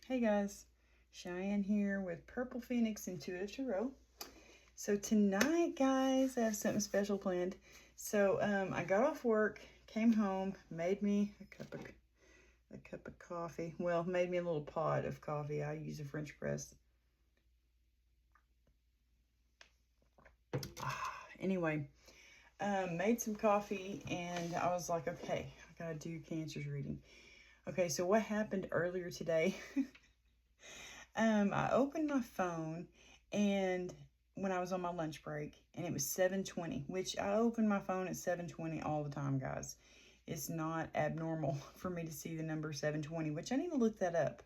Hey guys, Cheyenne here with Purple Phoenix Intuitive Tarot. So tonight, guys, I have something special planned. So I got off work, came home, made me a cup of coffee. Well, made me a little pot of coffee. I use a French press. Anyway, made some coffee and I was like, okay, I gotta do Cancer's reading. Okay, so what happened earlier today? I opened my phone and when I was on my lunch break and it was 7:20, which I open my phone at 7:20 all the time, guys. It's not abnormal for me to see the number 7:20, which I need to look that up.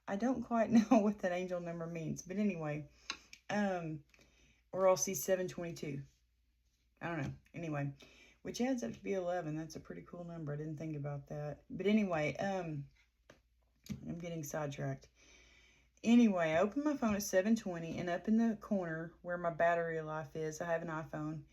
I don't quite know what that angel number means, but anyway, or I'll see 7:22. I don't know. Anyway, which adds up to be 11. That's a pretty cool number. I didn't think about that. But anyway, I'm getting sidetracked. Anyway, I opened my phone at 7:20 and up in the corner where my battery life is, I have an iPhone,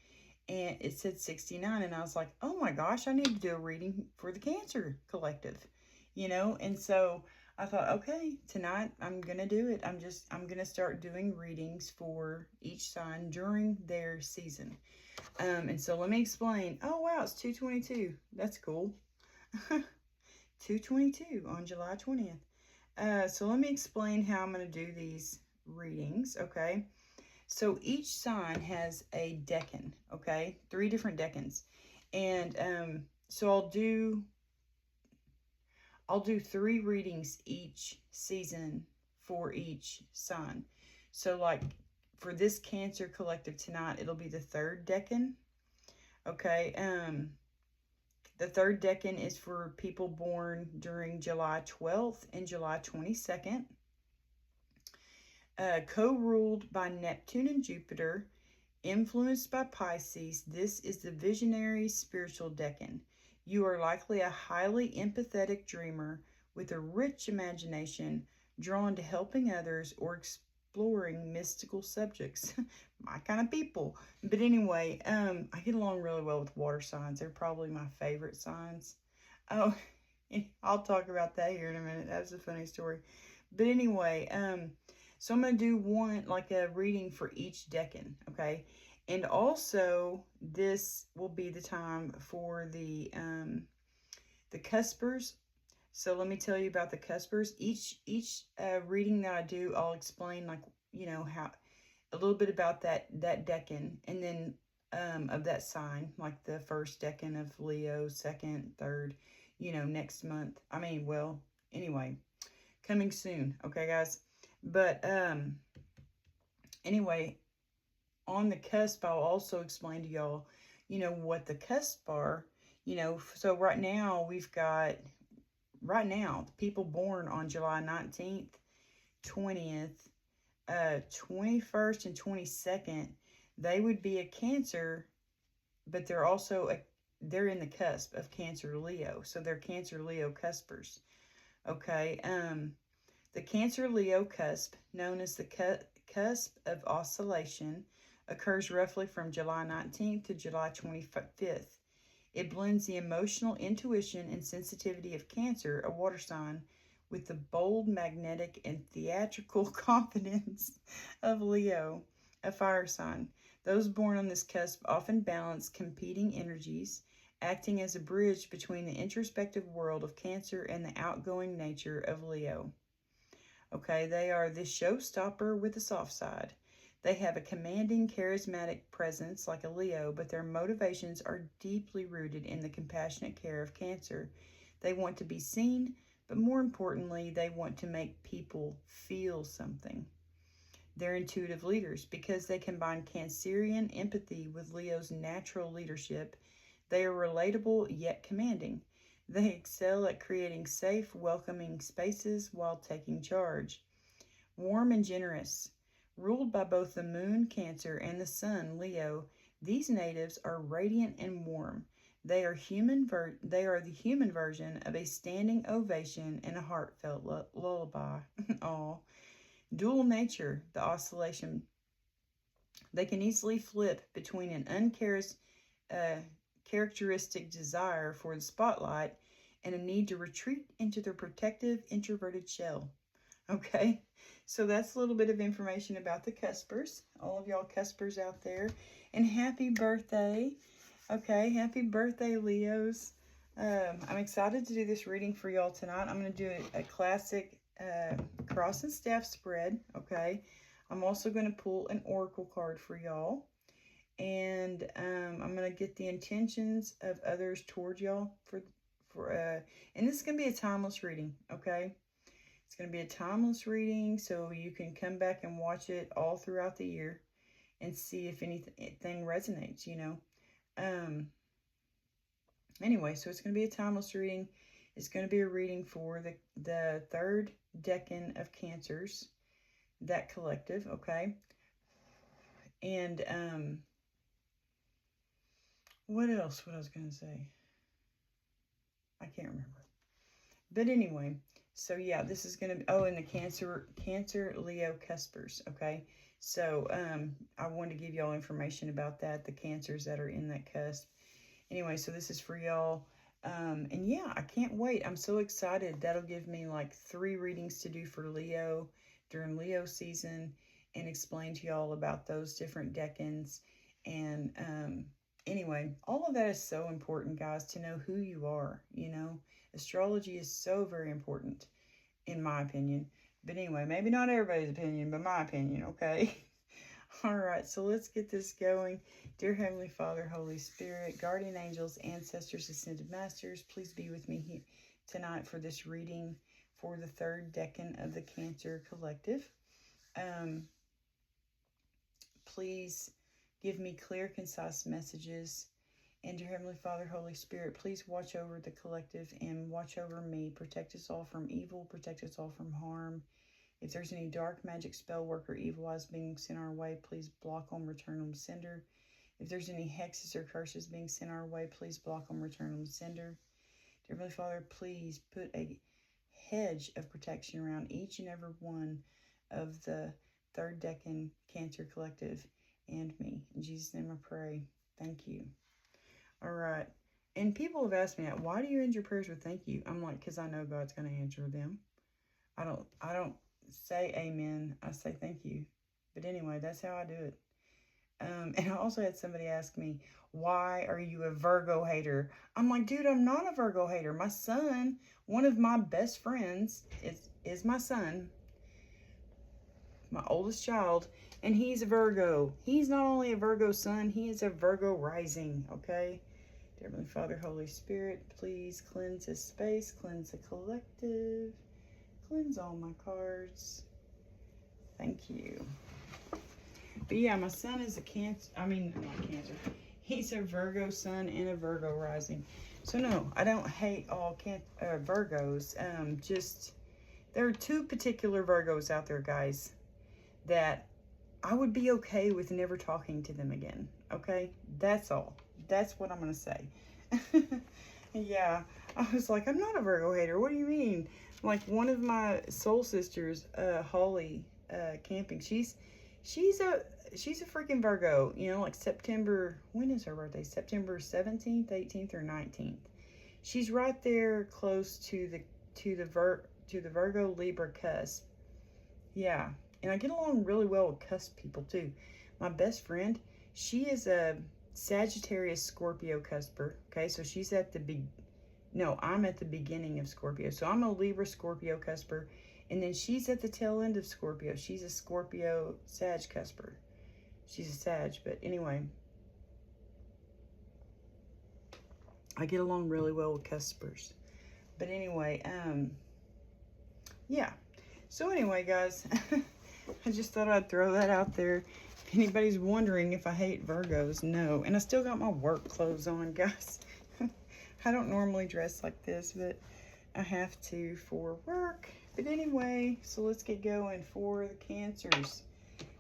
and it said 69 and I was like, oh my gosh, I need to do a reading for the Cancer Collective, and so I thought, okay, tonight I'm going to do it. I'm going to start doing readings for each sign during their season. And so let me explain. Oh, wow, it's 2:22. That's cool. 2:22 on July 20th. So let me explain how I'm going to do these readings, okay? So each sign has a decan, okay? 3 different decans. And so I'll do 3 readings each season for each sign. So like for this Cancer Collective tonight, it'll be the 3rd decan, okay? The 3rd decan is for people born during July 12th and July 22nd. Co-ruled by Neptune and Jupiter, influenced by Pisces, this is the visionary spiritual decan. You are likely a highly empathetic dreamer with a rich imagination, drawn to helping others or exploring mystical subjects. My kind of people. But anyway, I get along really well with water signs. They're probably my favorite signs. Oh, I'll talk about that here in a minute. That's a funny story. But anyway, so I'm going to do one, like a reading for each decan, okay? And also, this will be the time for the cuspers. So let me tell you about the cuspers. Each reading that I do, I'll explain, like, how a little bit about that decan, and then of that sign, like the 1st decan of Leo, 2nd, 3rd, next month. I mean, well, anyway, coming soon, okay, guys? But anyway, on the cusp, I'll also explain to y'all, what the cusp are. So right now, the people born on July 19th, 20th, 21st, and 22nd, they would be a Cancer, but they're also they're in the cusp of Cancer Leo. So they're Cancer Leo cuspers. Okay. The Cancer Leo cusp, known as the cusp of oscillation, occurs roughly from July 19th to July 25th. It blends the emotional intuition and sensitivity of Cancer, a water sign, with the bold, magnetic, and theatrical confidence of Leo, a fire sign. Those born on this cusp often balance competing energies, acting as a bridge between the introspective world of Cancer and the outgoing nature of Leo. Okay, they are the showstopper with a soft side. They have a commanding, charismatic presence like a Leo, but their motivations are deeply rooted in the compassionate care of Cancer. They want to be seen, but more importantly, they want to make people feel something. They're intuitive leaders because they combine Cancerian empathy with Leo's natural leadership. They are relatable yet commanding. They excel at creating safe, welcoming spaces while taking charge. Warm and generous. Ruled by both the moon, Cancer, and the sun, Leo, these natives are radiant and warm. They are the human version of a standing ovation and a heartfelt lullaby. Aw. Dual nature, the oscillation. They can easily flip between an uncharacteristic desire for the spotlight and a need to retreat into their protective, introverted shell. Okay, so that's a little bit of information about the cuspers, all of y'all cuspers out there. And happy birthday. Okay, happy birthday, Leos. I'm excited to do this reading for y'all tonight. I'm going to do a classic cross and staff spread, okay? I'm also going to pull an oracle card for y'all. And I'm going to get the intentions of others toward y'all and this is going to be a timeless reading, okay? It's going to be a timeless reading, so you can come back and watch it all throughout the year and see if anything resonates, you know. Anyway, so it's going to be a timeless reading. It's going to be a reading for the third decan of Cancers, that collective, okay? And what else? What I was going to say? I can't remember. But anyway, so yeah, this is going to be, oh, and the Cancer Leo cuspers, okay? So I wanted to give y'all information about that, the Cancers that are in that cusp. Anyway, so this is for y'all. And yeah, I can't wait. I'm so excited. That'll give me like 3 readings to do for Leo during Leo season and explain to y'all about those different decans. And anyway, all of that is so important, guys, to know who you are, you know. Astrology is so very important, in my opinion. But anyway, maybe not everybody's opinion, but my opinion, okay? All right, so let's get this going. Dear Heavenly Father, Holy Spirit, guardian angels, ancestors, ascended masters, please be with me here tonight for this reading for the third decan of the Cancer Collective. Please give me clear, concise messages. And dear Heavenly Father, Holy Spirit, please watch over the collective and watch over me. Protect us all from evil. Protect us all from harm. If there's any dark magic, spell work, or evil eyes being sent our way, please block them, return them, sender. If there's any hexes or curses being sent our way, please block them, return them, sender. Dear Heavenly Father, please put a hedge of protection around each and every one of the third decan Cancer Collective and me. In Jesus' name I pray. Thank you. All right. And people have asked me, why do you end your prayers with thank you? I'm like, because I know God's going to answer them. I don't say amen. I say thank you. But anyway, that's how I do it. And I also had somebody ask me, why are you a Virgo hater? I'm like, dude, I'm not a Virgo hater. My son, one of my best friends, is my son, my oldest child, and he's a Virgo. He's not only a Virgo sun, he is a Virgo rising, okay? Dear Heavenly Father, Holy Spirit, please cleanse this space, cleanse the collective, cleanse all my cards. Thank you. But yeah, my son is a Cancer, not Cancer. He's a Virgo sun and a Virgo rising. So no, I don't hate all Virgos. Just, there are 2 particular Virgos out there, guys, that I would be okay with never talking to them again. Okay? That's all. That's what I'm going to say. Yeah. I was like, I'm not a Virgo hater. What do you mean? Like, one of my soul sisters, Holly, Camping, she's a freaking Virgo, you know, like September, when is her birthday? September 17th, 18th, or 19th. She's right there close to the Virgo Libra cusp. Yeah. And I get along really well with cusp people too. My best friend, she is a Sagittarius Scorpio cusper. Okay, so she's at I'm at the beginning of Scorpio. So I'm a Libra Scorpio cusper. And then she's at the tail end of Scorpio. She's a Scorpio Sag cusper. She's a Sag, but anyway. I get along really well with cuspers. But anyway, yeah. So anyway, guys, I just thought I'd throw that out there. If anybody's wondering if I hate Virgos, no. And I still got my work clothes on, guys. I don't normally dress like this, but I have to for work. But anyway, so let's get going for the Cancers.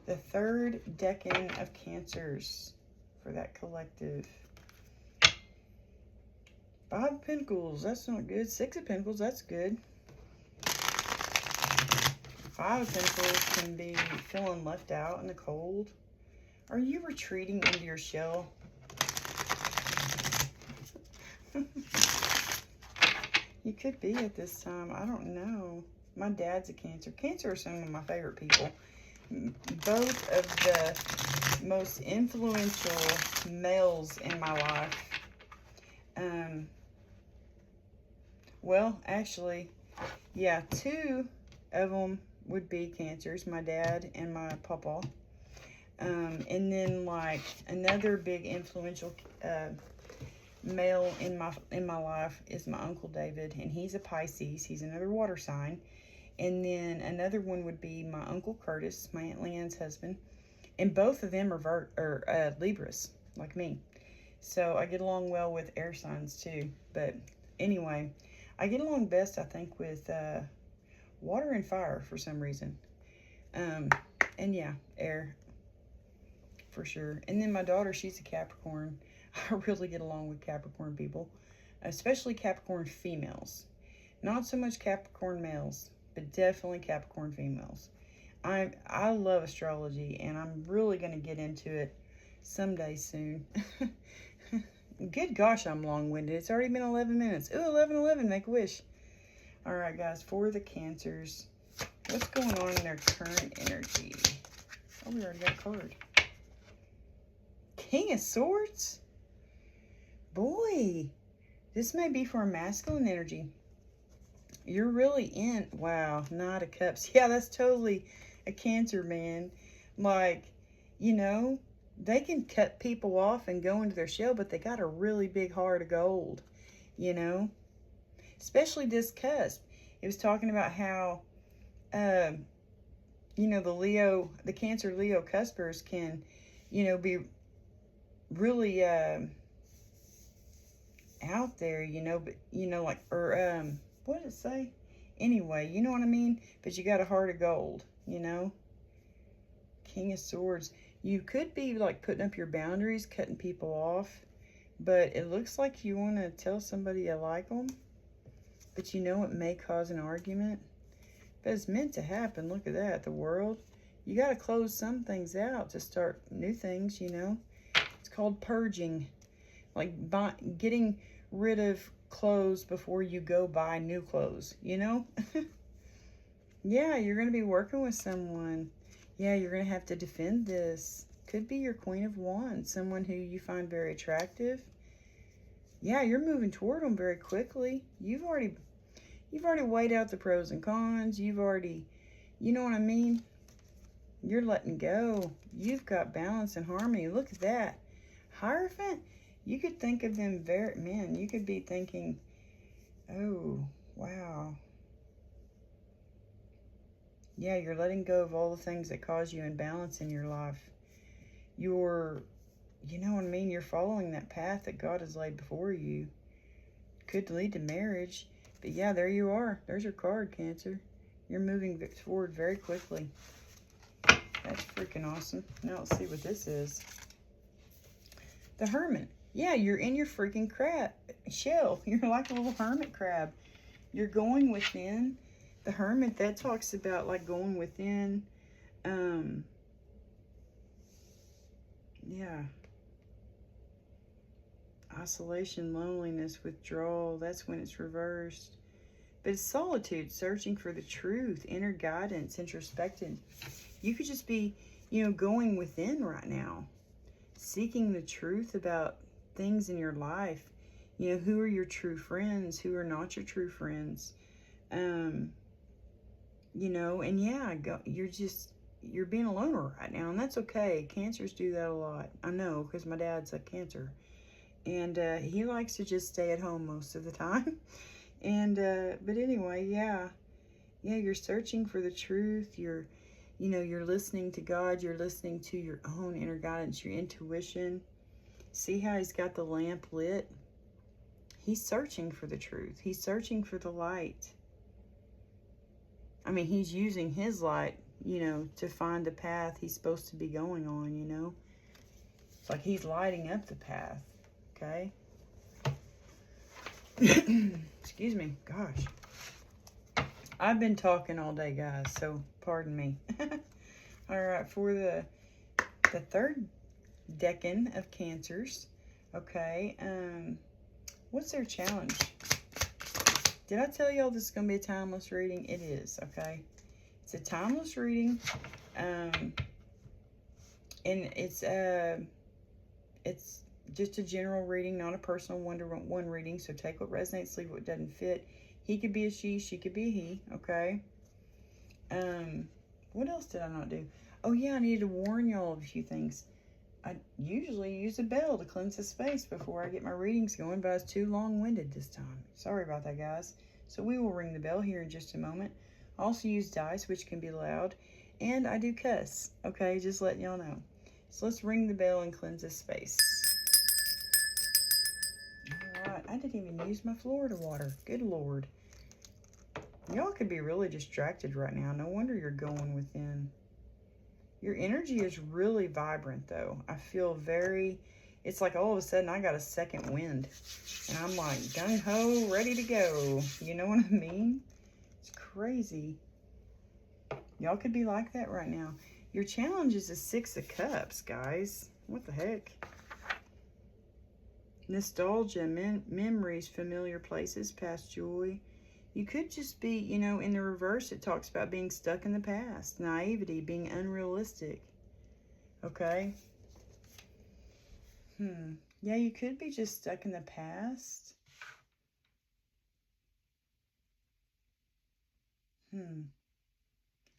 The third decan of Cancers for that collective. 5 of Pentacles, that's not good. 6 of Pentacles, that's good. 5 of Pentacles can be feeling left out in the cold. Are you retreating into your shell? You could be at this time. I don't know. My dad's a Cancer. Cancer are some of my favorite people. Both of the most influential males in my life. Well, actually, yeah, two of them would be Cancers, my dad and my papa. And then, like, another big influential male in my life is my Uncle David, and he's a Pisces. He's another water sign. And then another one would be my Uncle Curtis, my Aunt Leanne's husband. And both of them are Libras, like me. So I get along well with air signs too. But anyway, I get along best, I think, with water and fire for some reason. And yeah, air for sure. And then my daughter, she's a Capricorn. I really get along with Capricorn people, especially Capricorn females. Not so much Capricorn males, but definitely Capricorn females. I love astrology, and I'm really going to get into it someday soon. Good gosh, I'm long-winded. It's already been 11 minutes. Ooh, 11:11, make a wish. All right, guys, for the Cancers, what's going on in their current energy? Oh, we already got a card. King of Swords? Boy, this may be for a masculine energy. You're really in, wow, Knight of Cups. Yeah, that's totally a Cancer, man. Like, you know, they can cut people off and go into their shell, but they got a really big heart of gold, you know? Especially this cusp. It was talking about how, you know, the Cancer Leo cuspers can, you know, be really out there, you know, but, you know, like, or, what did it say? Anyway, you know what I mean? But you got a heart of gold, you know? King of Swords. You could be, like, putting up your boundaries, cutting people off, but it looks like you want to tell somebody you like them, but you know it may cause an argument. But it's meant to happen. Look at that. The world. You got to close some things out to start new things, you know? It's called purging. Like getting rid of clothes before you go buy new clothes, you know? Yeah, you're going to be working with someone. Yeah, you're going to have to defend this. Could be your Queen of Wands, someone who you find very attractive. Yeah, you're moving toward them very quickly. You've already weighed out the pros and cons. You've already, you know what I mean? You're letting go. You've got balance and harmony. Look at that. Hierophant, you could think of them man, you could be thinking, oh, wow. Yeah, you're letting go of all the things that cause you imbalance in your life. You're, you know what I mean? You're following that path that God has laid before you. Could lead to marriage. But yeah, there you are. There's your card, Cancer. You're moving forward very quickly. That's freaking awesome. Now let's see what this is. The Hermit. Yeah, you're in your freaking shell. You're like a little hermit crab. You're going within. The Hermit, that talks about like going within. Yeah. Isolation, loneliness, withdrawal. That's when it's reversed. But it's solitude, searching for the truth, inner guidance, introspecting. You could just be, you know, going within right now. Seeking the truth about things in your life. You know, who are your true friends? Who are not your true friends? You know, and yeah, you're being a loner right now, and that's okay. Cancers do that a lot. I know, because my dad's a Cancer. And he likes to just stay at home most of the time. And, but anyway, yeah, you're searching for the truth. You're listening to God. You're listening to your own inner guidance, your intuition. See how he's got the lamp lit? He's searching for the truth. He's searching for the light. I mean, he's using his light, you know, to find the path he's supposed to be going on, you know. It's like he's lighting up the path, okay? Excuse me, gosh. I've been talking all day, guys, so pardon me. All right, for the third decan of Cancers, okay, what's their challenge? Did I tell y'all this is going to be a timeless reading? It is, okay? It's a timeless reading. And it's just a general reading, not a personal one-to-one reading. So take what resonates, leave what doesn't fit. He could be a she could be a he, okay? What else did I not do? Oh, yeah, I needed to warn y'all of a few things. I usually use a bell to cleanse the space before I get my readings going, but I was too long-winded this time. Sorry about that, guys. So we will ring the bell here in just a moment. I also use dice, which can be loud, and I do cuss, okay? Just letting y'all know. So let's ring the bell and cleanse this space. All right, I didn't even use my Florida water. Good Lord. Y'all could be really distracted right now. No wonder you're going within. Your energy is really vibrant, though. I feel it's like all of a sudden I got a second wind. And I'm like gung-ho, ready to go. You know what I mean? It's crazy. Y'all could be like that right now. Your challenge is a 6 of Cups, guys. What the heck? Nostalgia, memories, familiar places, past joy. You could just be, you know, in the reverse, it talks about being stuck in the past, naivety, being unrealistic. Okay? Yeah, you could be just stuck in the past. And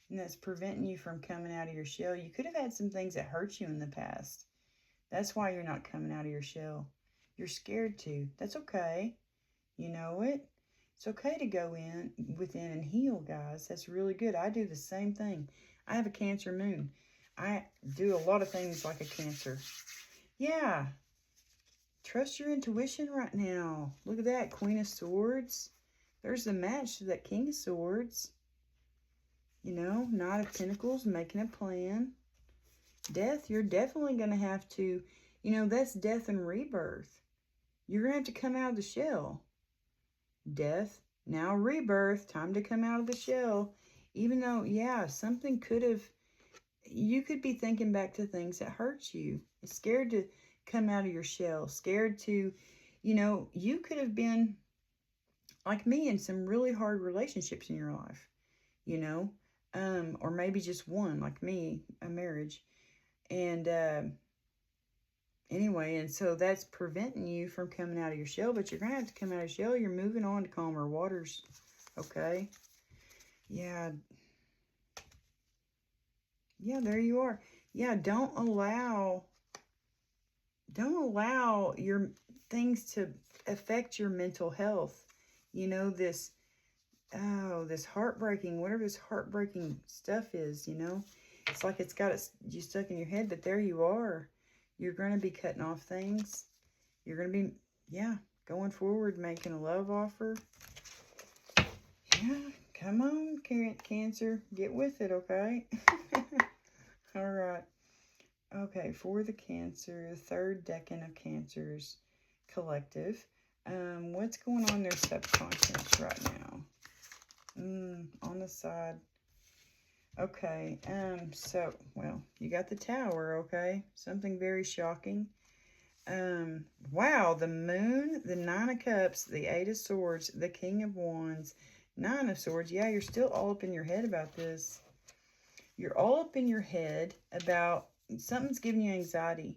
that's preventing you from coming out of your shell. You could have had some things that hurt you in the past. That's why you're not coming out of your shell. You're scared to. That's okay. You know it. It's okay to go within and heal, guys. That's really good. I do the same thing. I have a Cancer moon. I do a lot of things like a Cancer. Yeah. Trust your intuition right now. Look at that. Queen of Swords. There's the match to that King of Swords. You know, Knight of Pentacles, making a plan. Death, you're definitely going to have to, you know, that's death and rebirth. You're going to have to come out of the shell. Death, now rebirth, time to come out of the shell. Even though, yeah, something could have, you could be thinking back to things that hurt you. Scared to come out of your shell. Scared to, you know, you could have been like me in some really hard relationships in your life, you know, or maybe just one, like me, a marriage. And anyway, and so that's preventing you from coming out of your shell, but you're going to have to come out of your shell. You're moving on to calmer waters, okay? Yeah. Yeah, there you are. Yeah, don't allow your things to affect your mental health. You know, this heartbreaking, whatever this heartbreaking stuff is, you know, it's like it's got you stuck in your head, but there you are. You're going to be cutting off things. You're going to be, yeah, going forward, making a love offer. Yeah, come on, Cancer. Get with it, okay? All right. Okay, for the Cancer, the third Decan of Cancers Collective. What's going on in their subconscious right now? On the side. Okay, so, well, you got the Tower, okay? Something very shocking. Wow, the Moon, the 9 of Cups, the 8 of Swords, the King of Wands, 9 of Swords. Yeah, you're still all up in your head about this. You're all up in your head about something's giving you anxiety,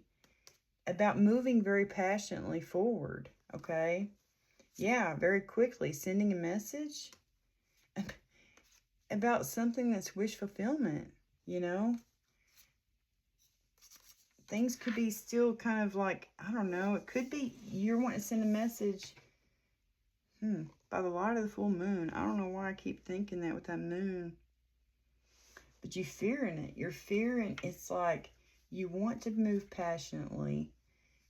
about moving very passionately forward, okay? Yeah, very quickly, sending a message about something that's wish fulfillment, you know? Things could be still kind of like, I don't know, it could be you're wanting to send a message by the light of the full moon. I don't know why I keep thinking that with that moon. But you're fearing it. You're fearing, it's like you want to move passionately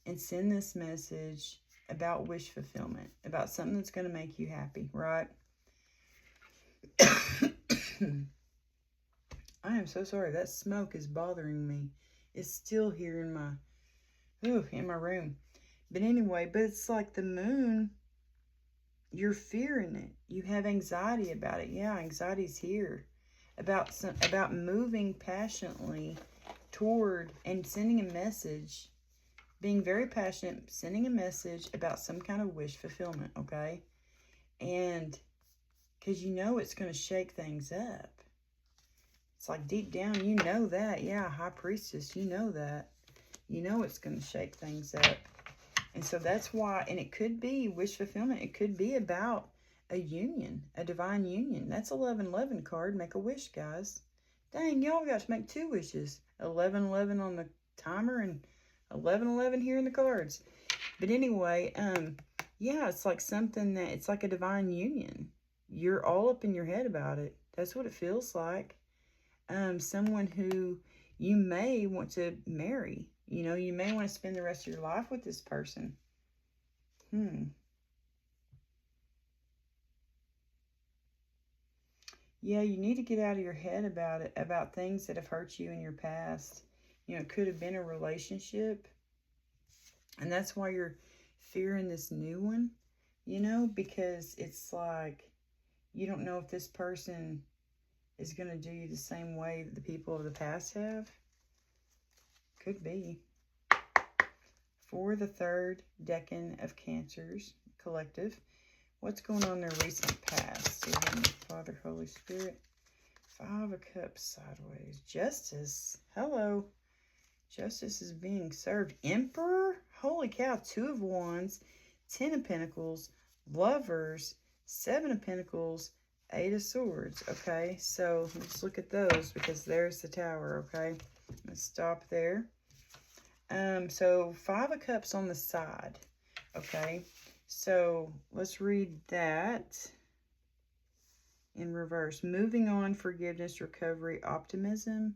and send this message about wish fulfillment, about something that's going to make you happy, right? I am so sorry. That smoke is bothering me. It's still here in my room. But anyway, but it's like the moon, you're fearing it. You have anxiety about it. Yeah, anxiety's here. About moving passionately toward and sending a message, being very passionate, sending a message about some kind of wish fulfillment, okay? And Because you know it's going to shake things up. It's like deep down, you know that. Yeah, High Priestess, you know that. You know it's going to shake things up. And so that's why, and it could be wish fulfillment. It could be about a union, a divine union. That's 1111 card. Make a wish, guys. Dang, y'all got to make 2 wishes. 1111 on the timer and 1111 here in the cards. But anyway, yeah, it's like something that, it's like a divine union. You're all up in your head about it. That's what it feels like. Someone who you may want to marry. You know, you may want to spend the rest of your life with this person. Yeah, you need to get out of your head about it, about things that have hurt you in your past. You know, it could have been a relationship. And that's why you're fearing this new one, you know, because it's like you don't know if this person is going to do you the same way that the people of the past have. Could be. For the 3rd Decan of Cancers Collective, what's going on in their recent past? Dear Heavenly Father, Holy Spirit. 5 of Cups sideways. Justice. Hello. Justice is being served. Emperor. Holy cow. 2 of Wands. 10 of Pentacles. Lovers. 7 of Pentacles. 8 of Swords. Okay. So let's look at those because there's the Tower. Okay. Let's stop there. So 5 of Cups on the side. Okay. So let's read that in reverse. Moving on, forgiveness, recovery, optimism.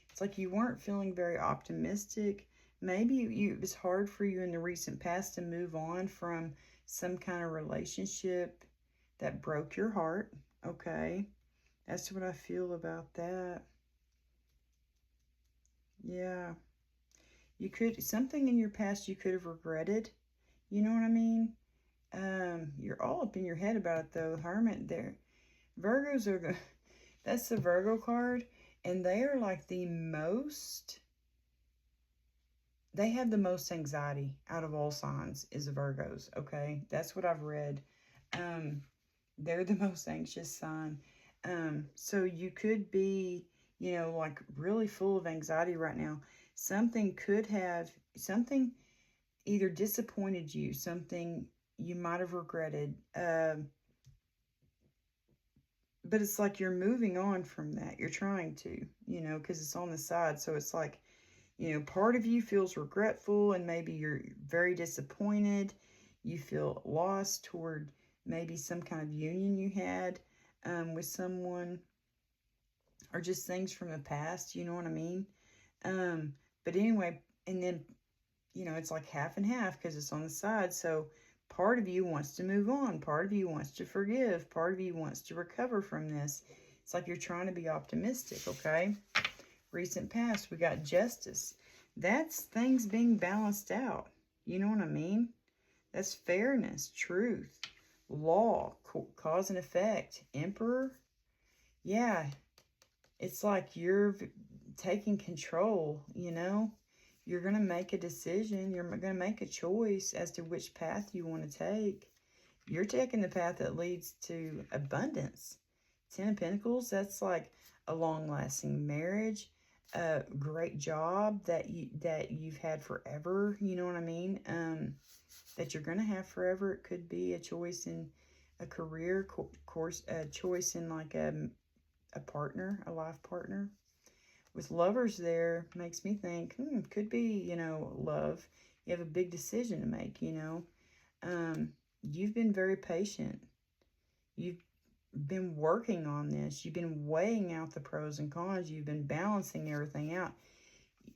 It's like you weren't feeling very optimistic. Maybe it was hard for you in the recent past to move on from some kind of relationship that broke your heart. Okay. That's what I feel about that. Yeah. You could, something in your past you could have regretted. You know what I mean? You're all up in your head about it though. Hermit there. Virgos are the, that's the Virgo card. And they are like the most, they have the most anxiety out of all signs is the Virgos. Okay. That's what I've read. They're the most anxious sign. So you could be, you know, like really full of anxiety right now. Something could have, something either disappointed you, something you might have regretted. But it's like you're moving on from that. You're trying to, you know, because it's on the side. So it's like, you know, part of you feels regretful and maybe you're very disappointed. You feel lost toward maybe some kind of union you had with someone or just things from the past. You know what I mean? But anyway, and then, you know, it's like half and half because it's on the side. So part of you wants to move on. Part of you wants to forgive. Part of you wants to recover from this. It's like you're trying to be optimistic, okay? Recent past, we got justice. That's things being balanced out. You know what I mean? That's fairness, truth, law, cause and effect. Emperor. Yeah, it's like you're taking control, you know? You're going to make a decision. You're going to make a choice as to which path you want to take. You're taking the path that leads to abundance. 10 of Pentacles, that's like a long-lasting marriage, a great job that you've had forever, you know what I mean? That you're going to have forever. It could be a choice in a career, a choice in like a partner, a life partner. With lovers there, makes me think, could be, you know, love. You have a big decision to make, you know. You've been very patient. You've been working on this. You've been weighing out the pros and cons. You've been balancing everything out.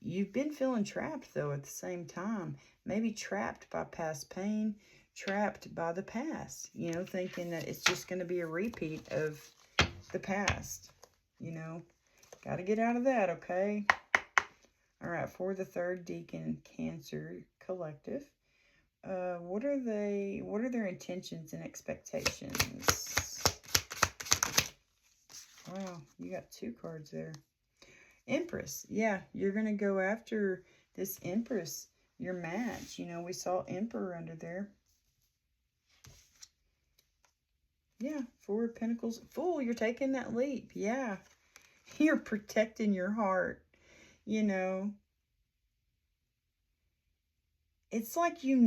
You've been feeling trapped, though, at the same time. Maybe trapped by past pain, trapped by the past, you know, thinking that it's just going to be a repeat of the past, you know. Got to get out of that, okay? All right, for the 3rd Decan Cancer Collective, what are their intentions and expectations? Wow, you got 2 cards there. Empress. Yeah, you're going to go after this Empress, your match. You know, we saw Emperor under there. Yeah, Four of Pentacles. Fool, you're taking that leap. Yeah. You're protecting your heart. You know. It's like you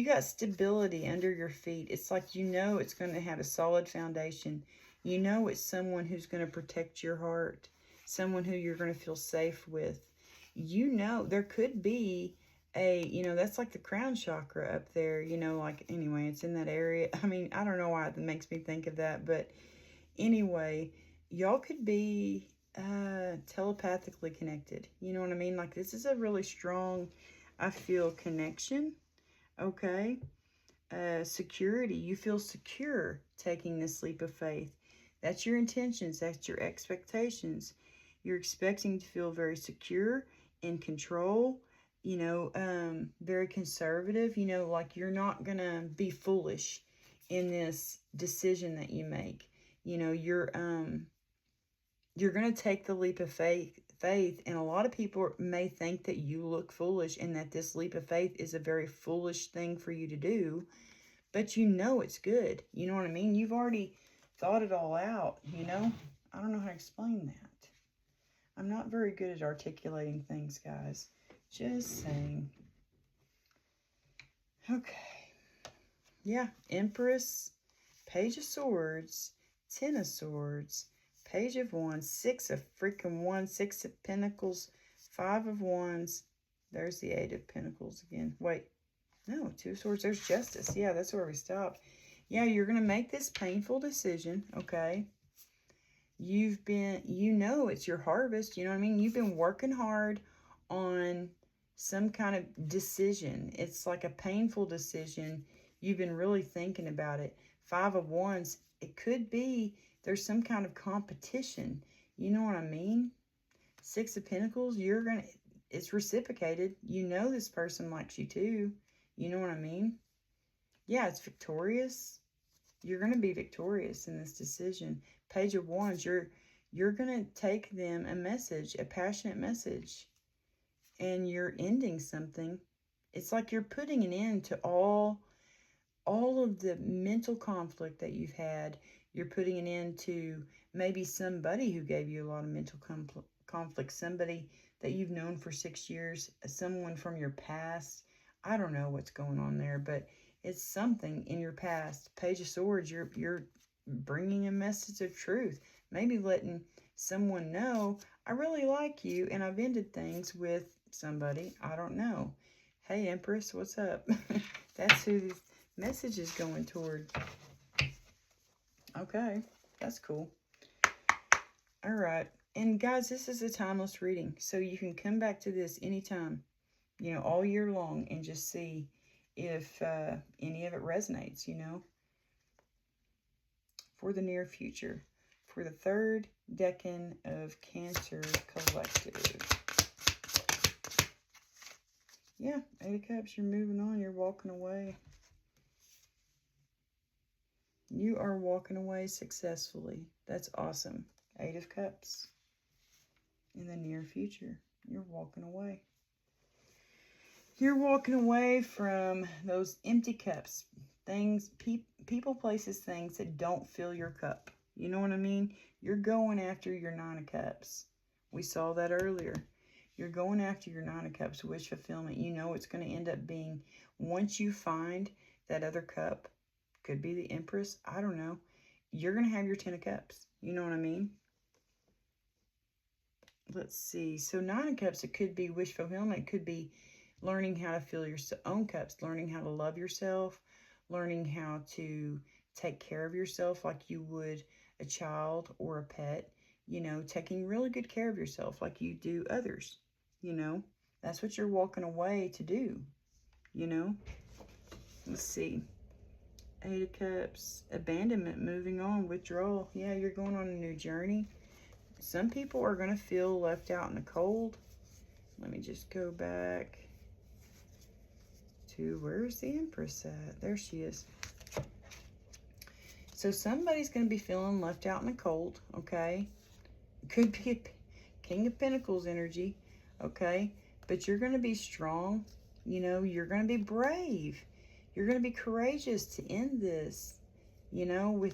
got stability under your feet. It's like it's going to have a solid foundation. You know it's someone who's going to protect your heart. Someone who you're going to feel safe with. You know, there could be that's like the crown chakra up there, like, anyway, it's in that area. I mean, I don't know why it makes me think of that, but anyway, y'all could be telepathically connected. You know what I mean? Like, this is a really strong, I feel, connection. Okay. Security. You feel secure taking this leap of faith. That's your intentions. That's your expectations. You're expecting to feel very secure, in control, very conservative, like you're not going to be foolish in this decision that you make. You're going to take the leap of faith, and a lot of people may think that you look foolish and that this leap of faith is a very foolish thing for you to do, but it's good. You know what I mean? You've already thought it all out, I don't know how to explain that. I'm not very good at articulating things, guys. Just saying. Okay. Yeah, Empress, Page of Swords, Ten of Swords, Page of Wands, Six of freaking Wands, Six of Pentacles, Five of Wands. There's the Eight of Pentacles again. Wait, no, Two of Swords. There's Justice. Yeah, that's where we stopped. Yeah, you're going to make this painful decision, okay? You've been, it's your harvest. You know what I mean? You've been working hard on some kind of decision. It's like a painful decision. You've been really thinking about it. Five of Wands, it could be there's some kind of competition. You know what I mean? Six of Pentacles, it's reciprocated. This person likes you too. You know what I mean? Yeah, it's victorious. You're going to be victorious in this decision. Page of Wands, you're going to take them a message, a passionate message, and you're ending something. It's like you're putting an end to all of the mental conflict that you've had. You're putting an end to maybe somebody who gave you a lot of mental conflict, somebody that you've known for 6 years, someone from your past. I don't know what's going on there, but it's something in your past. Page of Swords, you're bringing a message of truth. Maybe letting someone know, I really like you, and I've ended things with somebody. I don't know. Hey, Empress, what's up? That's who this message is going toward. Okay, that's cool. All right. And guys, this is a timeless reading, so you can come back to this anytime, all year long, and just see if any of it resonates, for the near future, for the third decan of Cancer Collective. Yeah, Eight of Cups, you're moving on, you're walking away. You are walking away successfully. That's awesome. Eight of Cups. In the near future, you're walking away. You're walking away from those empty cups. Things, people, places, things that don't fill your cup. You know what I mean? You're going after your Nine of Cups. We saw that earlier. You're going after your Nine of Cups, wish fulfillment. It's going to end up being, once you find that other cup, could be the Empress, I don't know, you're going to have your Ten of Cups. You know what I mean? Let's see. So Nine of Cups, it could be wish fulfillment. It could be learning how to fill your own cups, learning how to love yourself, learning how to take care of yourself like you would a child or a pet, taking really good care of yourself like you do others, That's what you're walking away to do, Let's see. Eight of Cups, abandonment, moving on, withdrawal. Yeah, you're going on a new journey. Some people are going to feel left out in the cold. Let me just go back to, where's the Empress at? There she is. So somebody's going to be feeling left out in the cold, okay? Could be a King of Pentacles energy, okay? But you're going to be strong. You're going to be brave. You're going to be courageous to end this, you know,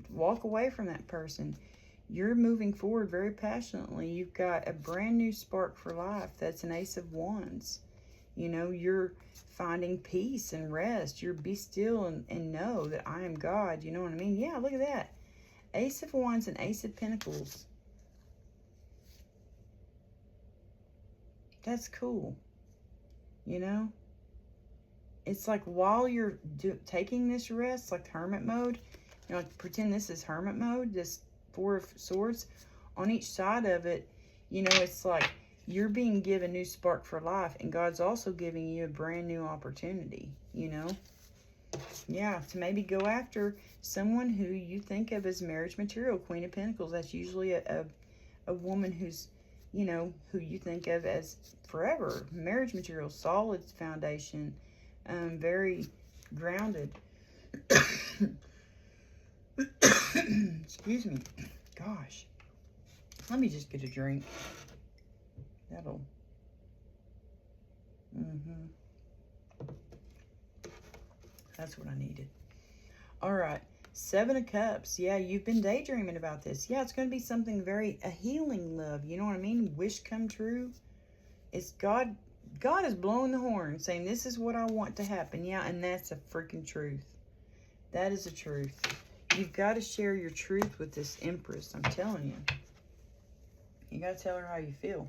walk away from that person. You're moving forward very passionately. You've got a brand new spark for life. That's an Ace of Wands. You know, you're finding peace and rest. You're be still and know that I am God. You know what I mean? Yeah, look at that. Ace of Wands and Ace of Pentacles. That's cool. You know? It's like while you're taking this rest, like hermit mode, you know, like pretend this is hermit mode, this Four of Swords. On each side of it, you know, it's like you're being given a new spark for life, and God's also giving you a brand new opportunity, you know? Yeah, to maybe go after someone who you think of as marriage material. Queen of Pentacles, that's usually a woman who's, you know, who you think of as forever. Marriage material, solid foundation, very grounded. Excuse me. Gosh. Let me just get a drink. That'll... That's what I needed. All right. Seven of Cups. Yeah, you've been daydreaming about this. Yeah, it's going to be something a healing love. You know what I mean? Wish come true. It's God. God is blowing the horn saying, this is what I want to happen. Yeah, and that's a freaking truth. That is the truth. You've got to share your truth with this Empress. I'm telling you. You got to tell her how you feel.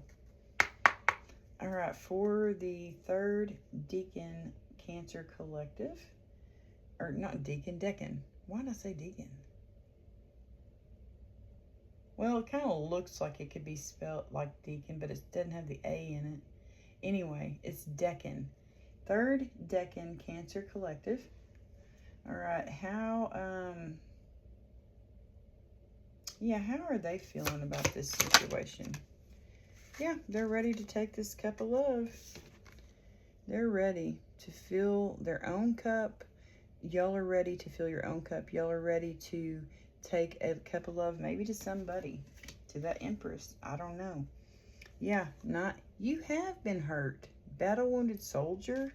All right, for the third Decan Cancer Collective. Or not Decan. Why did I say Decan? Well, it kind of looks like it could be spelled like Decan, but it doesn't have the A in it. Anyway, it's Decan. Third Decan Cancer Collective. All right, how are they feeling about this situation? Yeah, they're ready to take this cup of love. They're ready to fill their own cup. Y'all are ready to fill your own cup. Y'all are ready to take a cup of love, maybe to somebody, to that Empress. I don't know. Yeah, you have been hurt. Battle-wounded soldier.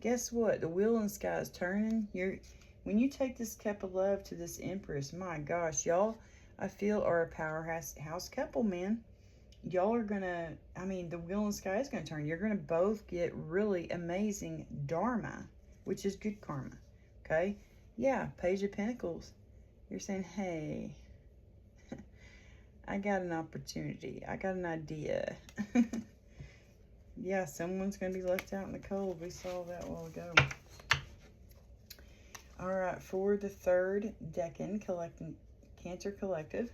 Guess what? The wheel in the sky is turning. When you take this cup of love to this Empress, my gosh, y'all, I feel, are a powerhouse couple, man. Y'all are gonna, the wheel in the sky is gonna turn. You're gonna both get really amazing dharma, which is good karma, okay? Yeah, Page of Pentacles. You're saying, hey, I got an opportunity. I got an idea. Yeah, someone's going to be left out in the cold. We saw that a while ago. All right, for the third Decan Cancer Collective,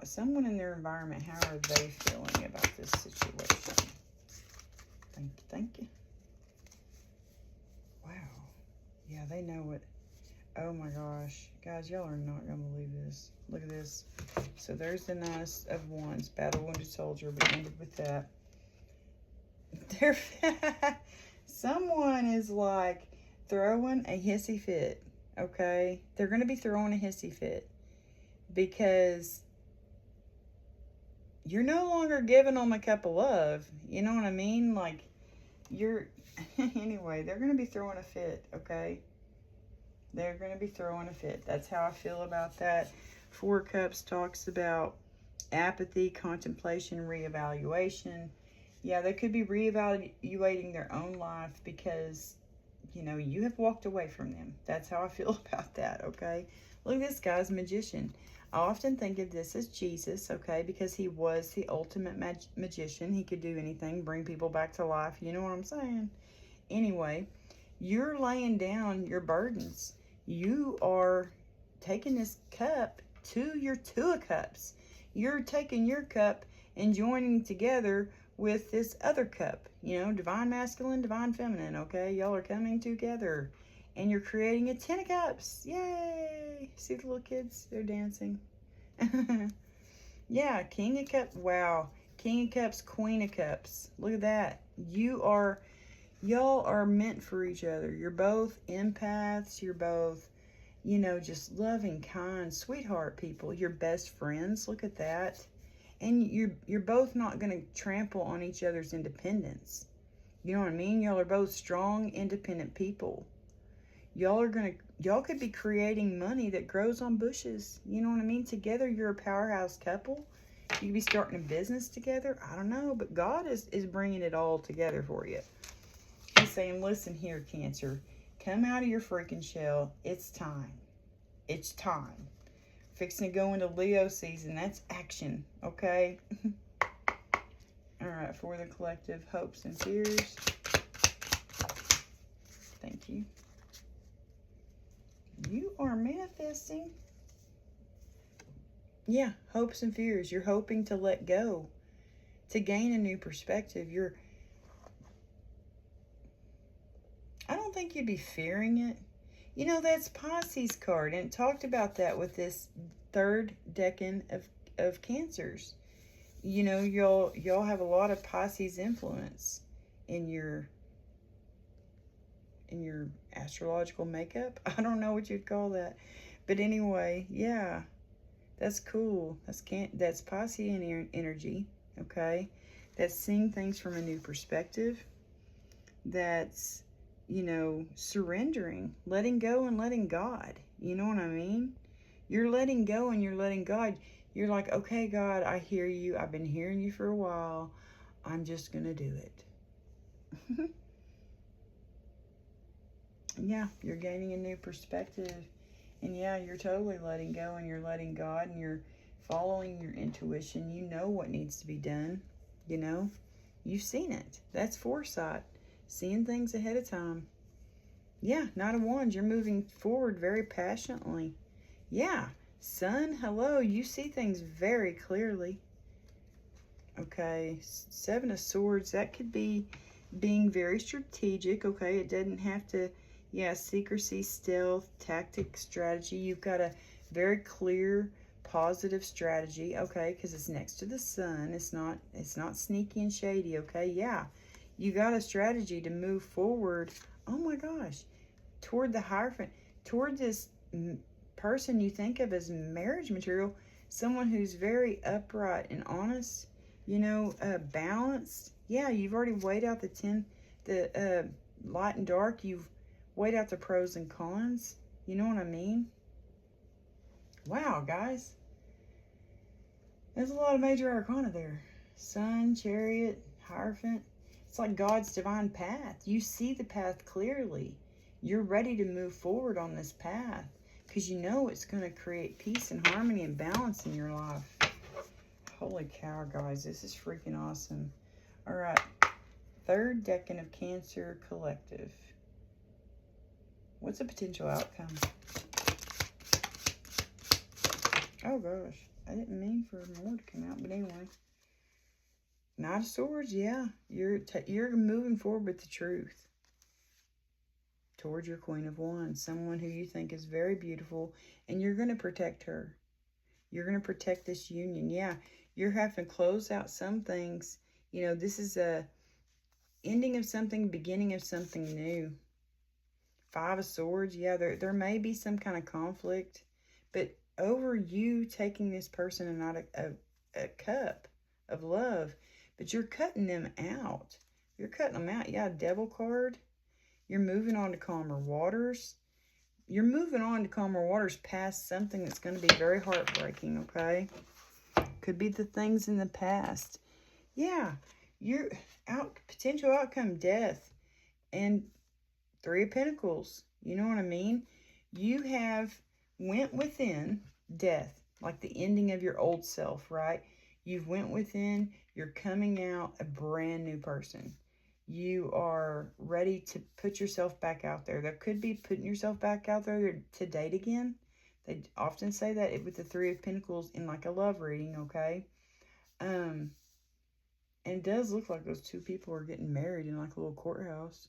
someone in their environment, how are they feeling about this situation? Thank you. Wow. Yeah, they know it. Oh my gosh. Guys, y'all are not going to believe this. Look at this. So there's the Nine of Wands, battle-wounded soldier. We ended with that. Someone is like throwing a hissy fit, okay? They're going to be throwing a hissy fit because you're no longer giving them a cup of love. You know what I mean? Like, anyway, they're going to be throwing a fit, okay? They're going to be throwing a fit. That's how I feel about that. Four of Cups talks about apathy, contemplation, reevaluation. Yeah, they could be reevaluating their own life because, you know, you have walked away from them. That's how I feel about that, okay? Look at this guy's magician. I often think of this as Jesus, okay, because he was the ultimate magician. He could do anything, bring people back to life. You know what I'm saying? Anyway, you're laying down your burdens. You are taking this cup to your Two of Cups. You're taking your cup and joining together with this other cup, you know, divine masculine, divine feminine, okay? Y'all are coming together and you're creating a 10 of Cups. Yay! See the little kids? They're dancing. Yeah, King of Cups. Wow. King of Cups, Queen of Cups. Look at that. Y'all are meant for each other. You're both empaths. You're both, you know, just loving, kind, sweetheart people. You're best friends. Look at that. And you're both not going to trample on each other's independence. You know what I mean? Y'all are both strong, independent people. Y'all could be creating money that grows on bushes. You know what I mean? Together, you're a powerhouse couple. You could be starting a business together. I don't know, but God is bringing it all together for you. He's saying, listen here, Cancer. Come out of your freaking shell. It's time. It's time. Fixing to go into Leo season. That's action, okay? All right, for the collective, hopes and fears. Thank you. You are manifesting. Yeah, hopes and fears. You're hoping to let go, to gain a new perspective. I don't think you'd be fearing it. You know, that's Pisces card, and it talked about that with this third decan of Cancers. You know, y'all have a lot of Pisces influence in your astrological makeup. I don't know what you'd call that, but anyway, yeah, that's cool. That's Piscean energy. Okay, that's seeing things from a new perspective. That's, you know, surrendering, letting go and letting God. You know what I mean? You're letting go and you're letting God. You're like, okay, God, I hear you. I've been hearing you for a while. I'm just going to do it. Yeah, you're gaining a new perspective. And yeah, you're totally letting go and you're letting God and you're following your intuition. You know what needs to be done. You know, you've seen it. That's foresight. Seeing things ahead of time. Yeah, Knight of Wands, you're moving forward very passionately. Yeah, Sun, hello, you see things very clearly. Okay, Seven of Swords, that could be being very strategic, okay? It doesn't have to, yeah, secrecy, stealth, tactic, strategy. You've got a very clear, positive strategy, okay? Because it's next to the Sun. It's not sneaky and shady, okay? Yeah, you got a strategy to move forward. Oh my gosh, toward the Hierophant, toward this person you think of as marriage material, someone who's very upright and honest, you know, balanced. Yeah, you've already weighed out the light and dark. You've weighed out the pros and cons. You know what I mean? Wow, guys. There's a lot of major arcana there. Sun, Chariot, Hierophant. It's like God's divine path. You see the path clearly. You're ready to move forward on this path because you know it's going to create peace and harmony and balance in your life. Holy cow, guys. This is freaking awesome. All right. Third decan of Cancer Collective. What's a potential outcome? Oh, gosh. I didn't mean for more to come out, but anyway. Knight of Swords, yeah. You're moving forward with the truth towards your Queen of Wands, someone who you think is very beautiful, and you're going to protect her. You're going to protect this union. Yeah, you're having to close out some things. You know, this is a ending of something, beginning of something new. Five of Swords, yeah, there may be some kind of conflict, but over you taking this person and not a cup of love, but you're cutting them out. You're cutting them out. Yeah, Devil card. You're moving on to calmer waters. You're moving on to calmer waters past something that's going to be very heartbreaking, okay? Could be the things in the past. Yeah, you're potential outcome, death. And Three of Pentacles. You know what I mean? You have went within death, like the ending of your old self, right? You've went within, you're coming out a brand new person. You are ready to put yourself back out there. That could be putting yourself back out there to date again. They often say that with the Three of Pentacles in like a love reading, okay? And it does look like those two people are getting married in like a little courthouse.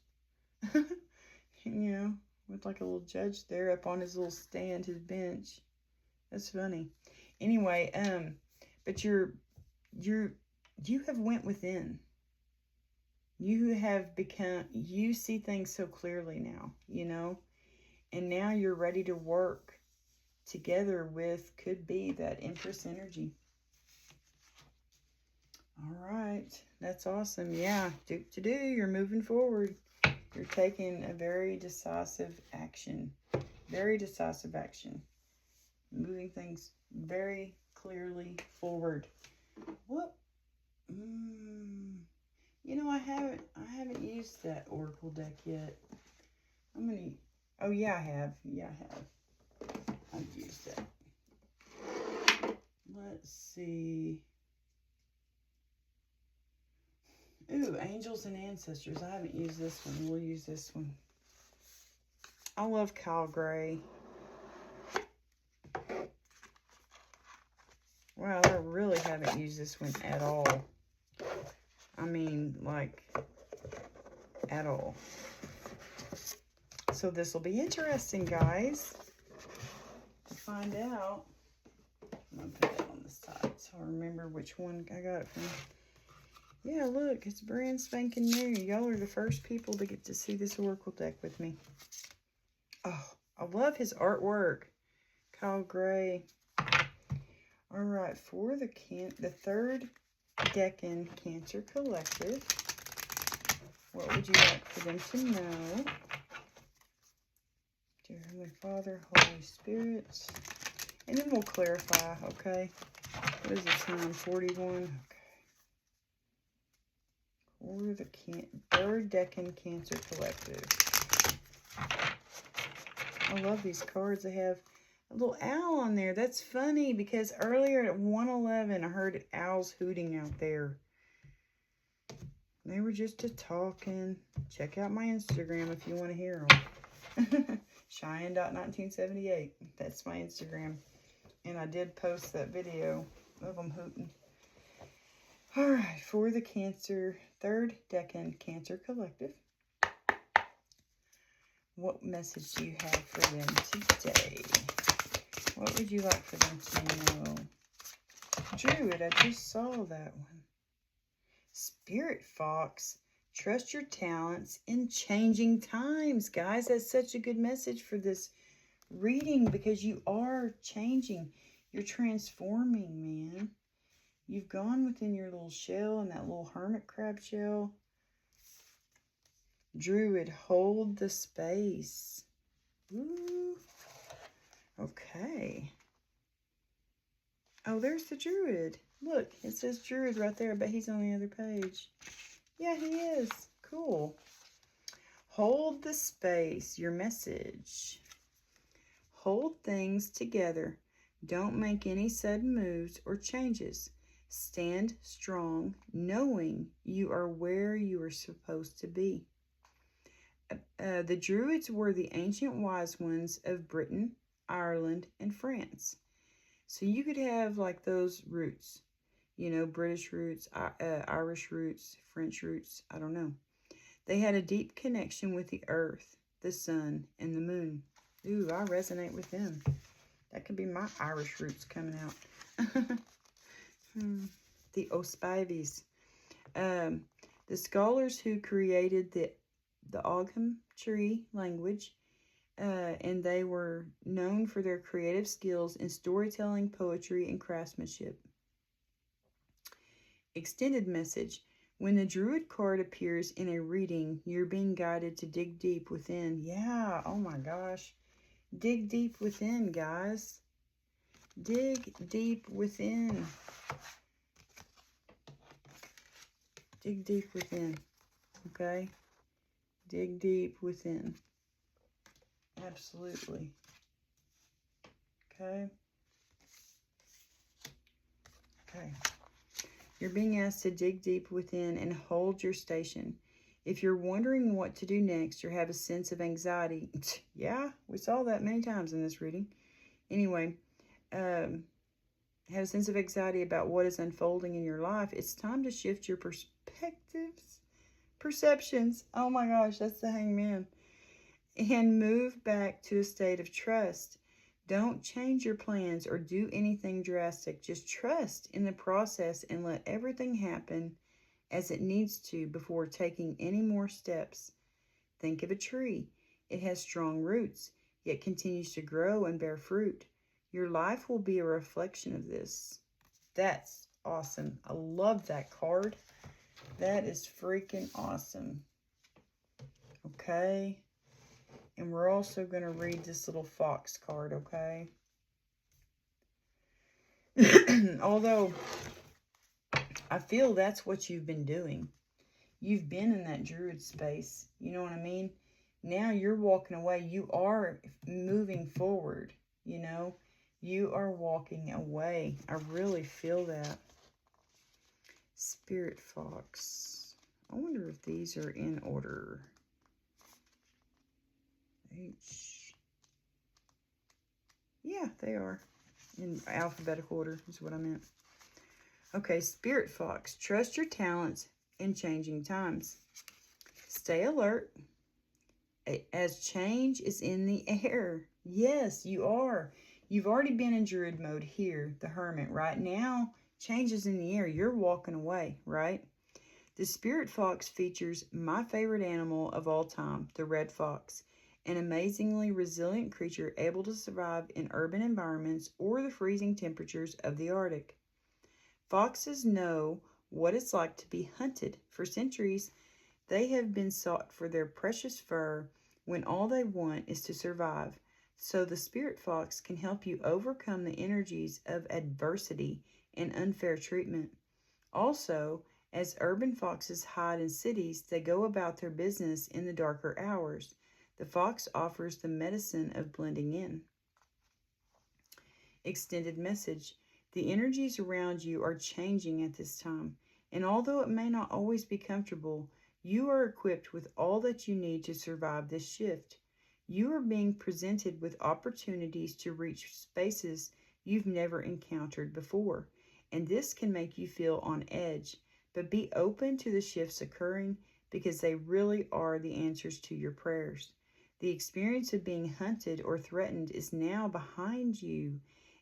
You know, with like a little judge there up on his little stand, his bench. That's funny. Anyway, but you have went within. You have become, you see things so clearly now, you know, and now you're ready to work together with, could be that Empress energy. All right. That's awesome. Yeah. Do. You're moving forward. You're taking a very decisive action. Very decisive action. Moving things very clearly forward. What? You know, I haven't used that Oracle deck yet. I'm gonna. Oh yeah, I have. Yeah, I have. I've used that. Let's see. Ooh, Angels and Ancestors. I haven't used this one. We'll use this one. I love Kyle Gray. Wow, I really haven't used this one at all. I mean, like, at all. So this will be interesting, guys, to find out. I'm going to put that on the side so I remember which one I got it from. Yeah, look, it's brand spanking new. Y'all are the first people to get to see this Oracle deck with me. Oh, I love his artwork. Kyle Gray. All right, for the third Decan Cancer Collective, what would you like for them to know? Dear Heavenly Father, Holy Spirit. And then we'll clarify, okay? What is the time? 41? Okay. For the third Decan Cancer Collective. I love these cards. They have a little owl on there. That's funny because earlier at 1:11, I heard owls hooting out there. They were just talking. Check out my Instagram if you want to hear them. Cheyenne.1978. That's my Instagram. And I did post that video of them hooting. All right, for the third Decan Cancer Collective. What message do you have for them today? What would you like for them to know? Druid, I just saw that one. Spirit Fox, trust your talents in changing times. Guys, that's such a good message for this reading because you are changing. You're transforming, man. You've gone within your little shell and that little hermit crab shell. Druid, hold the space. Ooh. Okay. Oh, there's the Druid. Look, it says Druid right there, but he's on the other page. Yeah, he is. Cool. Hold the space. Your message. Hold things together. Don't make any sudden moves or changes. Stand strong, knowing you are where you are supposed to be. The Druids were the ancient wise ones of Britain, Ireland, and France. So you could have like those roots, you know, British roots, Irish roots, French roots, I don't know. They had a deep connection with the earth, the sun, and the moon. Ooh, I resonate with them. That could be my Irish roots coming out. The Ospives. The scholars who created the Ogham tree language, and they were known for their creative skills in storytelling, poetry, and craftsmanship. Extended message. When the Druid card appears in a reading, you're being guided to dig deep within. Yeah, oh my gosh. Dig deep within, guys. Dig deep within. Dig deep within. Okay? Dig deep within. Absolutely. Okay? Okay. You're being asked to dig deep within and hold your station. If you're wondering what to do next or have a sense of anxiety, yeah, we saw that many times in this reading. Anyway, have a sense of anxiety about what is unfolding in your life, it's time to shift your perceptions. Oh my gosh, that's the Hangman. And move back to a state of trust. Don't change your plans or do anything drastic. Just trust in the process and let everything happen as it needs to before taking any more steps. Think of a tree. It has strong roots, yet continues to grow and bear fruit. Your life will be a reflection of this. That's awesome. I love that card. That is freaking awesome. Okay. And we're also going to read this little fox card, okay? Although, I feel that's what you've been doing. You've been in that druid space. You know what I mean? Now you're walking away. You are moving forward, you know? You are walking away. I really feel that. Spirit Fox. I wonder if these are in order. H. Yeah, they are. In alphabetical order is what I meant. Okay, Spirit Fox. Trust your talents in changing times. Stay alert as change is in the air. Yes, you are. You've already been in druid mode here, the hermit. Right now, change is in the air. You're walking away, right? The Spirit Fox features my favorite animal of all time, the red fox, an amazingly resilient creature able to survive in urban environments or the freezing temperatures of the Arctic. Foxes know what it's like to be hunted. For centuries, they have been sought for their precious fur when all they want is to survive. So the Spirit Fox can help you overcome the energies of adversity and unfair treatment. Also, as urban foxes hide in cities, they go about their business in the darker hours. The fox offers the medicine of blending in. Extended message. The energies around you are changing at this time, and although it may not always be comfortable, you are equipped with all that you need to survive this shift. You are being presented with opportunities to reach spaces you've never encountered before, and this can make you feel on edge. But be open to the shifts occurring because they really are the answers to your prayers. The experience of being hunted or threatened is now behind you,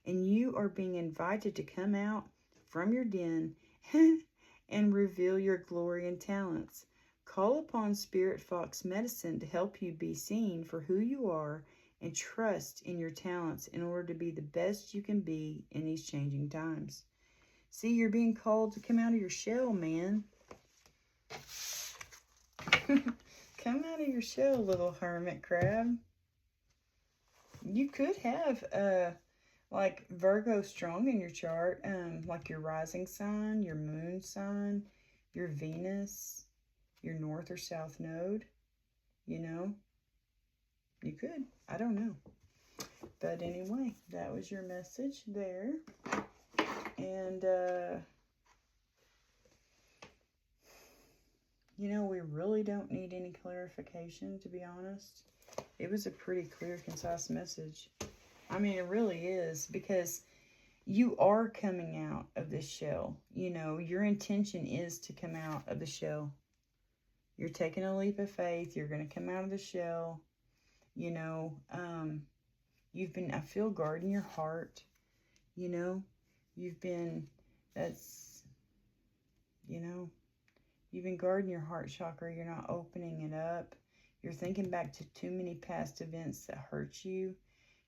and you are being invited to come out from your den and reveal your glory and talents. Call upon Spirit Fox Medicine to help you be seen for who you are and trust in your talents in order to be the best you can be in these changing times. See, you're being called to come out of your shell, man. Come out of your shell, little hermit crab. You could have like Virgo strong in your chart, like your rising sign, your moon sign, your Venus, your north or south node, you know. You could. I don't know. But anyway, that was your message there. And, you know, we really don't need any clarification, to be honest. It was a pretty clear, concise message. I mean, it really is, because you are coming out of this shell. You know, your intention is to come out of the shell. You're taking a leap of faith. You're going to come out of the shell. You know, you've been, I feel, guarding your heart. You know, you've been, you know, you've been guarding your heart chakra. You're not opening it up. You're thinking back to too many past events that hurt you.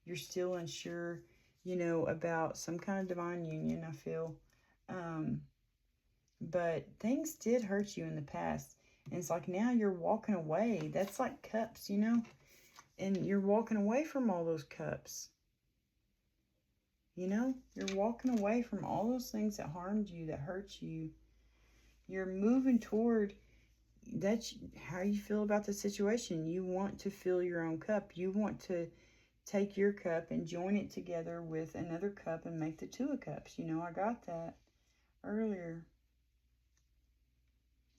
You're still unsure, you know, about some kind of divine union, I feel. But things did hurt you in the past. And it's like now you're walking away. That's like cups, you know. And you're walking away from all those cups. You know, you're walking away from all those things that harmed you, that hurt you. You're moving toward, that's how you feel about the situation. You want to fill your own cup. You want to take your cup and join it together with another cup and make the two of cups. You know, I got that earlier.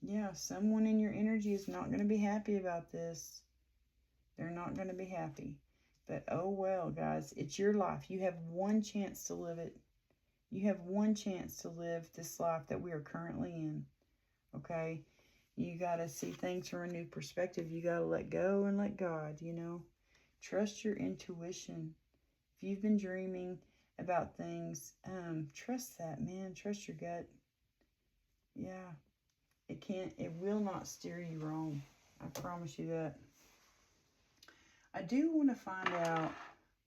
Yeah, someone in your energy is not going to be happy about this. They're not going to be happy. But oh well, guys, it's your life. You have one chance to live it. You have one chance to live this life that we are currently in. Okay? You got to see things from a new perspective. You got to let go and let God, you know. Trust your intuition. If you've been dreaming about things, trust that, man. Trust your gut. Yeah. It will not steer you wrong. I promise you that. I do want to find out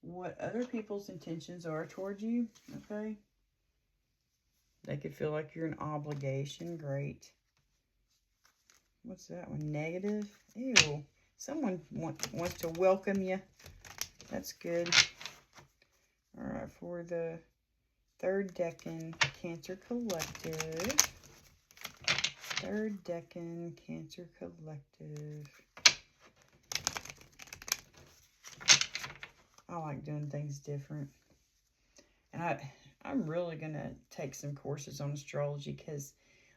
what other people's intentions are towards you, okay? They could feel like you're an obligation. Great. What's that one? Negative? Ew. Someone wants to welcome you. That's good. All right, for the third Decan Cancer Collective. Third Decan Cancer Collective. I like doing things different. And I'm really going to take some courses on astrology because,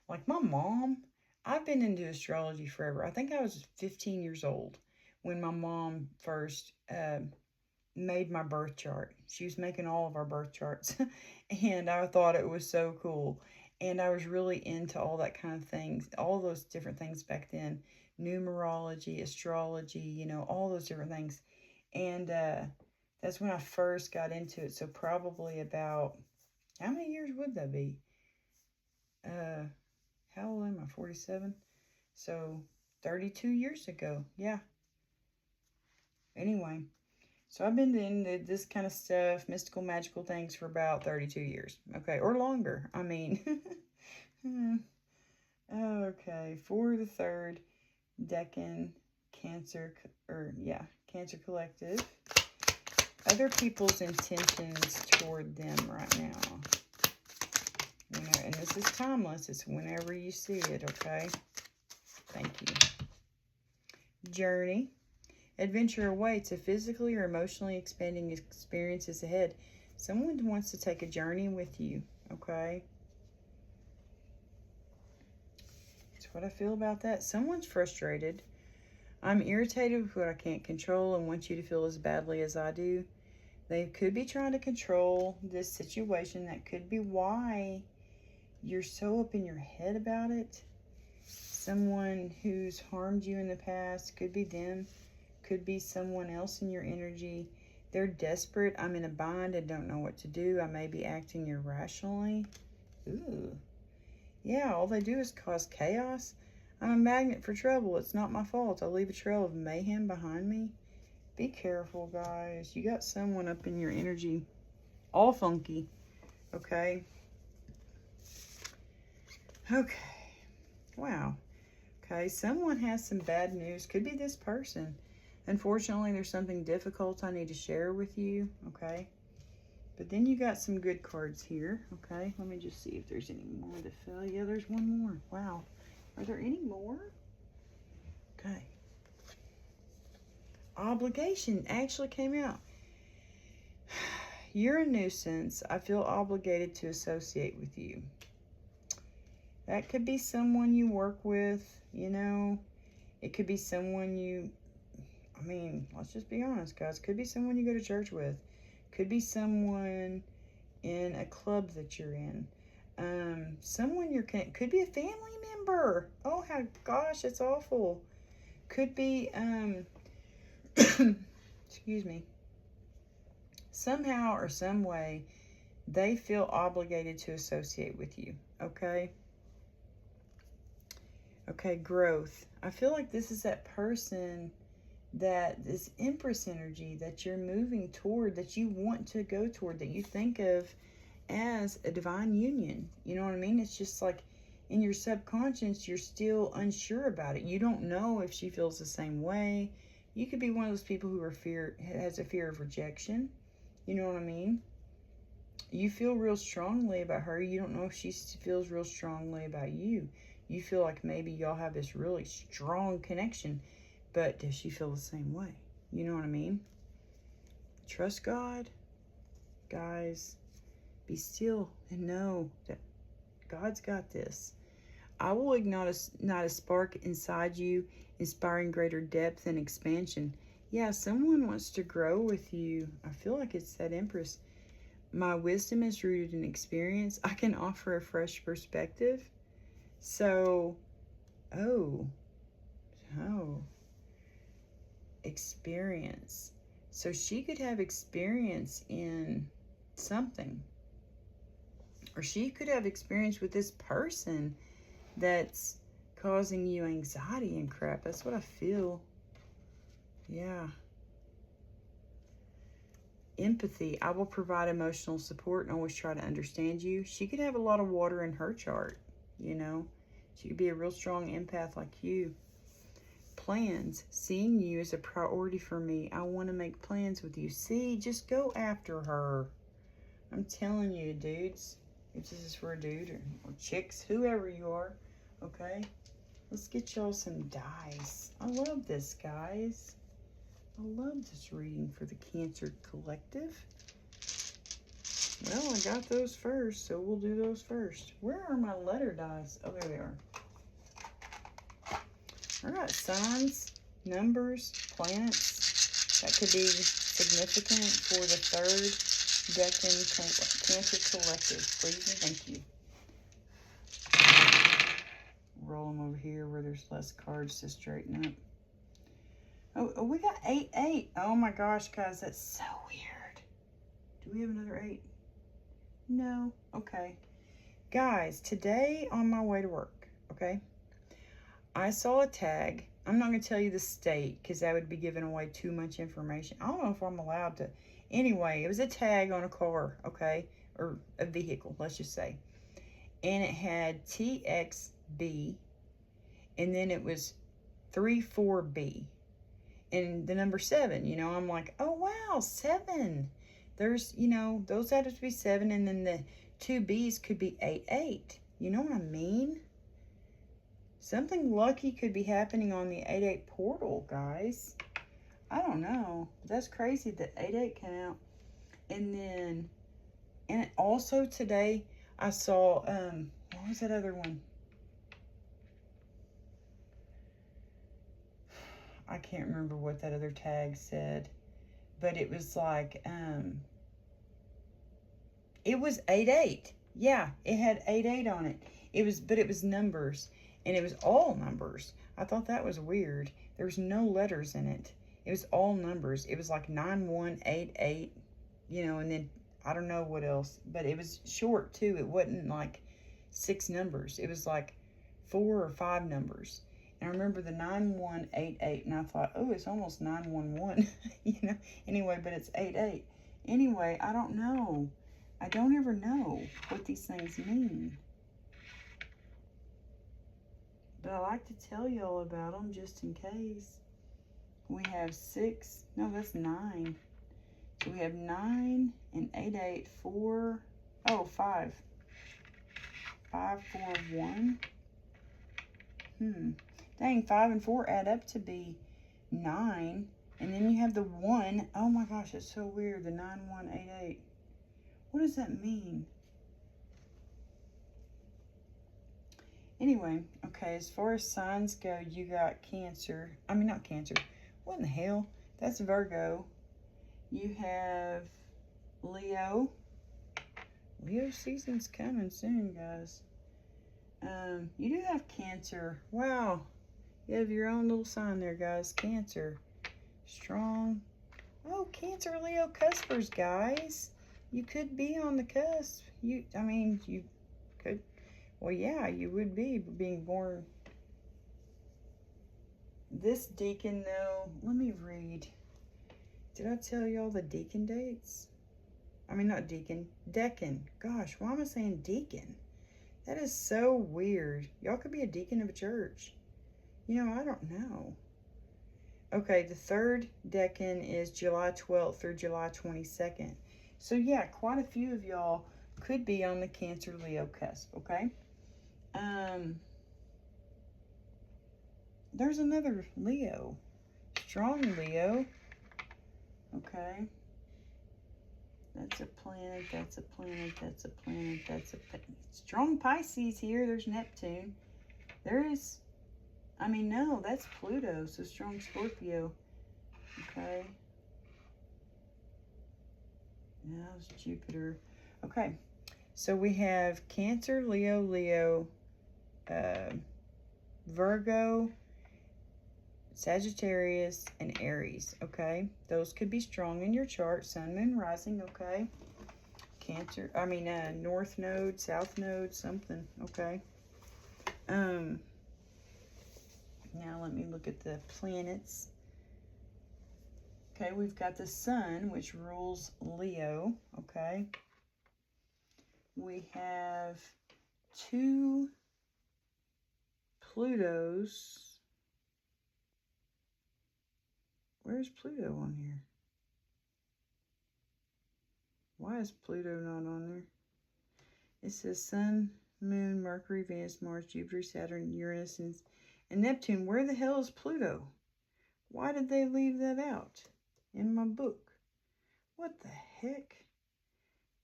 like my mom, I've been into astrology forever. I think I was 15 years old when my mom first made my birth chart. She was making all of our birth charts. And I thought it was so cool. And I was really into all that kind of things, all those different things back then. Numerology, astrology, you know, all those different things. And that's when I first got into it. So probably about, how many years would that be? How old am I? 47? So 32 years ago. Yeah. Anyway, so I've been into this kind of stuff, mystical, magical things for about 32 years. Okay, or longer. I mean, okay, for the third Decan Cancer, Cancer Collective. Other people's intentions toward them right now. You know, and this is timeless. It's whenever you see it, okay? Thank you. Journey. Adventure awaits. A physically or emotionally expanding experience is ahead. Someone wants to take a journey with you, okay? That's what I feel about that. Someone's frustrated. I'm irritated with what I can't control and want you to feel as badly as I do. They could be trying to control this situation. That could be why you're so up in your head about it. Someone who's harmed you in the past, could be them, could be someone else in your energy. They're desperate. I'm in a bind and don't know what to do. I may be acting irrationally. Ooh. Yeah, all they do is cause chaos. I'm a magnet for trouble. It's not my fault. I leave a trail of mayhem behind me. Be careful, guys. You got someone up in your energy. All funky. Okay. Okay. Wow. Okay. Someone has some bad news. Could be this person. Unfortunately, there's something difficult I need to share with you. Okay. But then you got some good cards here. Okay. Let me just see if there's any more to fill. Yeah, there's one more. Wow. Are there any more? Okay. Obligation actually came out. You're a nuisance. I feel obligated to associate with you. That could be someone you work with, you know. It could be someone let's just be honest, guys. Could be someone you go to church with. Could be someone in a club that you're in. Could be a family member. Oh, gosh, it's awful. Could be, excuse me. Somehow or some way, they feel obligated to associate with you, okay? Okay, growth. I feel like this is that person, this Empress energy that you're moving toward, that you want to go toward, that you think of as a divine union. You know what I mean? It's just like in your subconscious, you're still unsure about it. You don't know if she feels the same way. You could be one of those people who has a fear of rejection. You know what I mean? You feel real strongly about her. You don't know if she feels real strongly about you. You feel like maybe y'all have this really strong connection, but does she feel the same way? You know what I mean? Trust God. Guys, be still and know that God's got this. I will ignite a spark inside you, inspiring greater depth and expansion. Yeah, someone wants to grow with you. I feel like it's that Empress. My wisdom is rooted in experience. I can offer a fresh perspective. So, experience. So she could have experience in something. Or she could have experience with this person that's causing you anxiety and crap. That's what I feel. Yeah. empathy. I will provide emotional support and always try to understand you. She could have a lot of water in her chart, you know. She could be a real strong empath like you. Plans. Seeing you is a priority for me. I want to make plans with you. See, just go after her. I'm telling you, dudes. If this is for a dude or chicks, whoever you are, okay? Let's get y'all some dice. I love this, guys. I love this reading for the Cancer Collective. Well, I got those first, so we'll do those first. Where are my letter dice? Oh, there they are. I got signs, numbers, planets. That could be significant for the third Decan Cancer Collective. Please and thank you. Roll them over here where there's less cards to straighten up. Oh, we got 8-8. Oh my gosh, guys, that's so weird. Do we have another 8? No. Okay. Guys, today on my way to work, okay, I saw a tag. I'm not going to tell you the state because that would be giving away too much information. I don't know if I'm allowed to. Anyway, it was a tag on a car, okay, or a vehicle, let's just say. And it had TXB, and then it was 34B. And the number 7, you know, I'm like, oh, wow, 7. There's, you know, those had to be 7, and then the 2 B's could be 8-8. You know what I mean? Something lucky could be happening on the 8-8 portal, guys. I don't know. That's crazy that 8-8 came out. And then, and also today, I saw, what was that other one? I can't remember what that other tag said, but it was like, it was 8-8. Yeah, it had 8-8 on it. But it was numbers, and it was all numbers. I thought that was weird. There was no letters in it. It was all numbers. It was like 9188, you know, and then I don't know what else, but it was short too. It wasn't like 6 numbers. It was like 4 or 5 numbers. And I remember the 9188, and I thought, oh, it's almost 911, you know. Anyway, but it's 88. Anyway, I don't know. I don't ever know what these things mean. But I like to tell y'all about them just in case. We have 6. No, that's 9. So we have 9 and 8-8, 4. Oh, 5. 5, 4, 1. Dang, 5 and 4 add up to be 9. And then you have the 1. Oh my gosh, it's so weird. The 9188. What does that mean? Anyway, okay, as far as signs go, you got Cancer. I mean, not Cancer. What in the hell? That's Virgo. You have Leo. Leo season's coming soon, guys. You do have Cancer. Wow. You have your own little sign there, guys. Cancer. Strong. Oh, Cancer, Leo, cuspers, guys. You could be on the cusp. You could. Well, yeah, you would be being born. This Decan, though, let me read. Did I tell y'all the Decan dates? I mean, not Decan. Decan. Gosh, why am I saying Decan? That is so weird. Y'all could be a deacon of a church. You know, I don't know. Okay, the third Decan is July 12th through July 22nd. So, yeah, quite a few of y'all could be on the Cancer-Leo cusp, okay? There's another Leo. Strong Leo. Okay. That's a planet, that's a planet, that's a planet, that's a planet. Strong Pisces here. There's Neptune. There is, I mean, no, that's Pluto. So strong Scorpio. Okay. Now it's Jupiter. Okay. So we have Cancer, Leo, Leo, Virgo, Sagittarius, and Aries, okay? Those could be strong in your chart. Sun, Moon, Rising, okay? Cancer, North Node, South Node, something, okay? Now let me look at the planets. Okay, we've got the Sun, which rules Leo. Okay. We have 2 Plutos. Where's Pluto on here? Why is Pluto not on there? It says Sun, Moon, Mercury, Venus, Mars, Jupiter, Saturn, Uranus, and Neptune. Where the hell is Pluto? Why did they leave that out in my book? What the heck?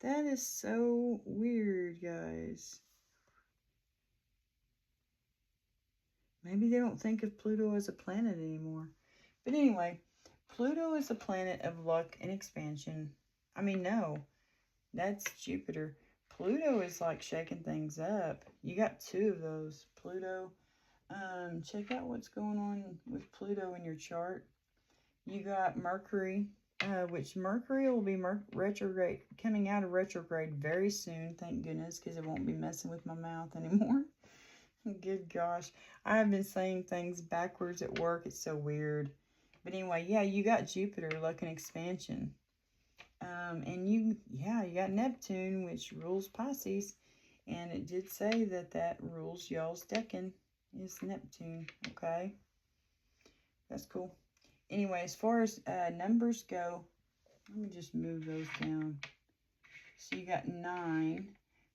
That is so weird, guys. Maybe they don't think of Pluto as a planet anymore. But anyway, Pluto is a planet of luck and expansion. I mean, no, that's Jupiter. Pluto is like shaking things up. You got 2 of those. Pluto. Check out what's going on with Pluto in your chart. You got Mercury, which Mercury will be retrograde, coming out of retrograde very soon. Thank goodness, because it won't be messing with my mouth anymore. Good gosh. I have been saying things backwards at work. It's so weird. But anyway, yeah, you got Jupiter, luck and expansion. And you got Neptune, which rules Pisces. And it did say that rules y'all's Decan is Neptune. Okay. That's cool. Anyway, as far as numbers go, let me just move those down. So you got 9.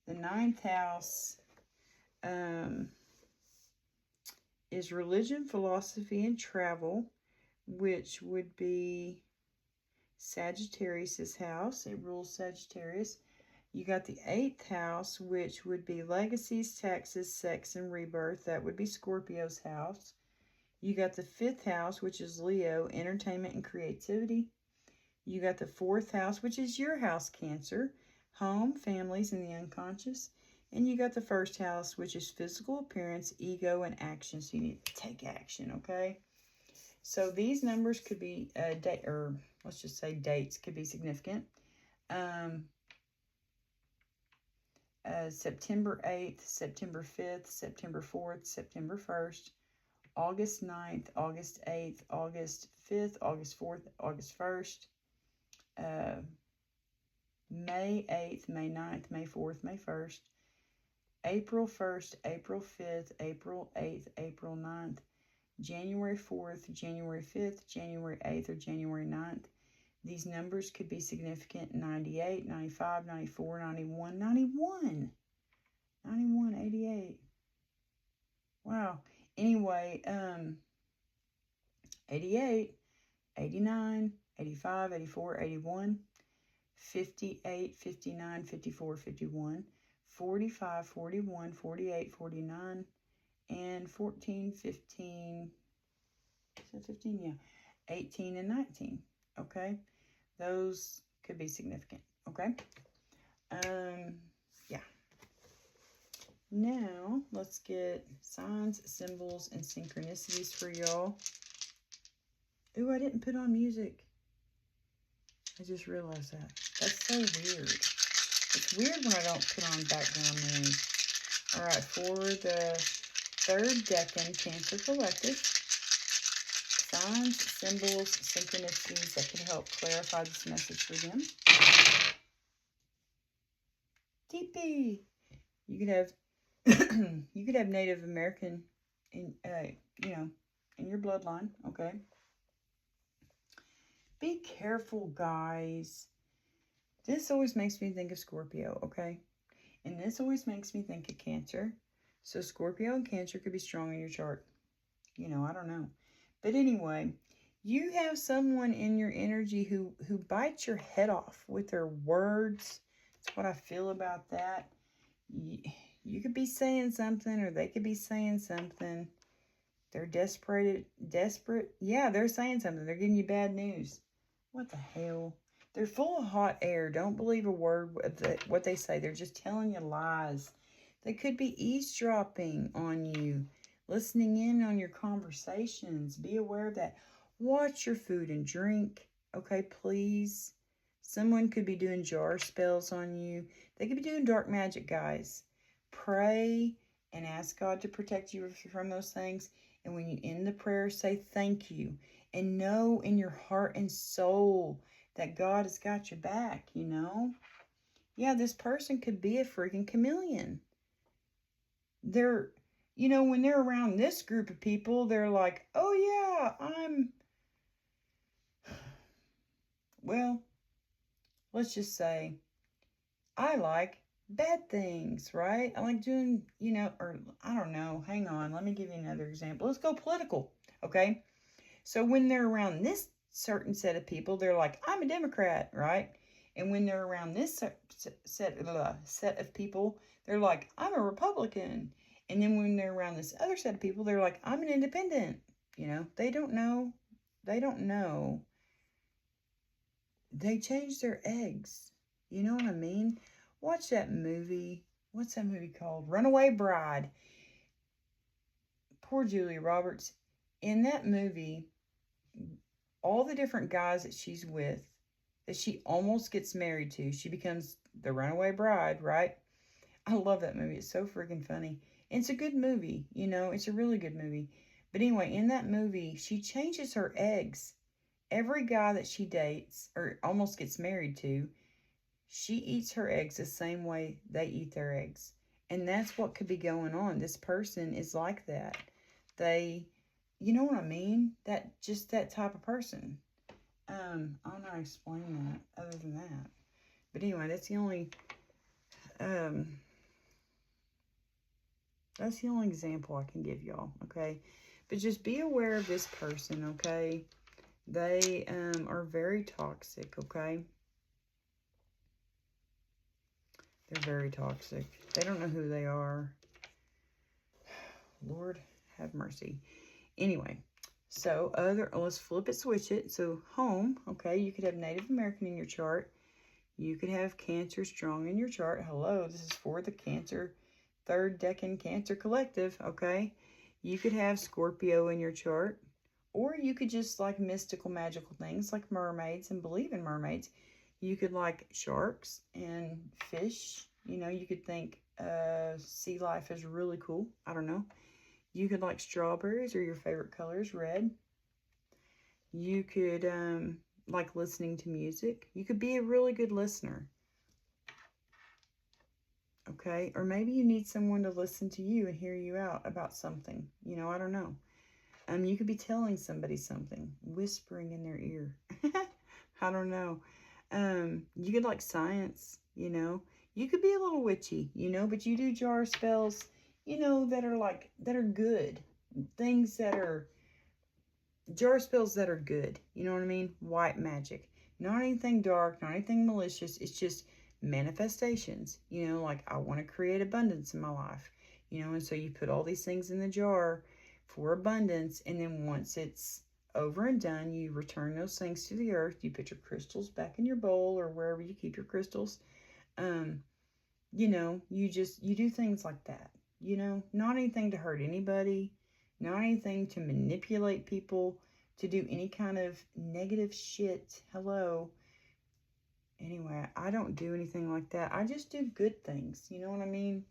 The 9th house is religion, philosophy, and travel, which would be Sagittarius's house. It rules Sagittarius. You got the 8th house, which would be legacies, taxes, sex, and rebirth. That would be Scorpio's house. You got the 5th house, which is Leo, entertainment and creativity. You got the 4th house, which is your house, Cancer, home, families, and the unconscious. And you got the 1st house, which is physical appearance, ego, and action. So you need to take action, okay? So these numbers could be let's just say dates could be significant. September 8th, September 5th, September 4th, September 1st, August 9th, August 8th, August 5th, August 4th, August 1st, May 8th, May 9th, May 4th, May 1st, April 1st, April 5th, April 8th, April 9th, January 4th, January 5th, January 8th, or January 9th. These numbers could be significant: 98, 95, 94, 91, 91, 91, 88. Wow. Anyway, 88, 89, 85, 84, 81, 58, 59, 54, 51, 45, 41, 48, 49, and 14, 15, is that 15? Yeah, 18 and 19, okay? Those could be significant, okay? Yeah. Now, let's get signs, symbols, and synchronicities for y'all. Ooh, I didn't put on music. I just realized that. That's so weird. It's weird when I don't put on background noise. All right, for the 3rd Decan Cancer Collective, signs, symbols, synchronicities that can help clarify this message for them. TP. You could have you could have Native American in in your bloodline, okay? Be careful, guys. This always makes me think of Scorpio, okay? And this always makes me think of Cancer. So Scorpio and Cancer could be strong in your chart. I don't know. But anyway, you have someone in your energy who bites your head off with their words. That's what I feel about that. You could be saying something, or they could be saying something. They're desperate. Yeah, they're saying something. They're giving you bad news. What the hell? They're full of hot air. Don't believe a word of what they say. They're just telling you lies. They could be eavesdropping on you, listening in on your conversations. Be aware of that. Watch your food and drink, okay, please. Someone could be doing jar spells on you. They could be doing dark magic, guys. Pray and ask God to protect you from those things. And when you end the prayer, say thank you. and know in your heart and soul that God has got your back, you know? Yeah, this person could be a freaking chameleon. They're, you know, when they're around this group of people, they're like, oh yeah, well, let's just say, I like bad things, right? I like doing, you know, or I don't know. Hang on. Let me give you another example. Let's go political, okay? So when they're around this certain set of people, they're like, I'm a Democrat, right? And when they're around this set of people, they're like, I'm a Republican. And then when they're around this other set of people, they're like, I'm an independent. You know, they don't know. They don't know. They change their eggs. You know what I mean? Watch that movie. What's that movie called? Runaway Bride. Poor Julia Roberts. In that movie, all the different guys that she's with, that she almost gets married to, she becomes the runaway bride, right? I love that movie. It's so freaking funny. And it's a good movie, you know, it's a really good movie. But anyway, in that movie, she changes her eggs. Every guy that she dates or almost gets married to, she eats her eggs the same way they eat their eggs. And that's what could be going on. This person is like that. They, you know what I mean? Just that type of person. I don't know how to explain that other than that. But anyway, that's the only example I can give y'all, okay? But just be aware of this person, okay? They are very toxic, okay? They're very toxic. They don't know who they are. Lord have mercy. Anyway, so let's flip it, switch it. So home, okay, you could have Native American in your chart. You could have Cancer strong in your chart. Hello, this is for the Cancer, 3rd Decan Cancer Collective, okay? You could have Scorpio in your chart. Or you could just like mystical, magical things like mermaids and believe in mermaids. You could like sharks and fish. You know, you could think sea life is really cool. I don't know. You could like strawberries, or your favorite color is red. You could like listening to music. You could be a really good listener. Okay? Or maybe you need someone to listen to you and hear you out about something. You know, I don't know. You could be telling somebody something, whispering in their ear. I don't know. You could like science, you know. You could be a little witchy, you know, but you do jar spells, you know, that are good. Things that are, jar spells that are good. You know what I mean? White magic. Not anything dark, not anything malicious. It's just manifestations. You know, like I want to create abundance in my life. You know, and so you put all these things in the jar for abundance, and then once it's over and done, you return those things to the earth. You put your crystals back in your bowl or wherever you keep your crystals. You know, you do things like that. You know, not anything to hurt anybody, not anything to manipulate people, to do any kind of negative shit. Hello. Anyway, I don't do anything like that. I just do good things. You know what I mean?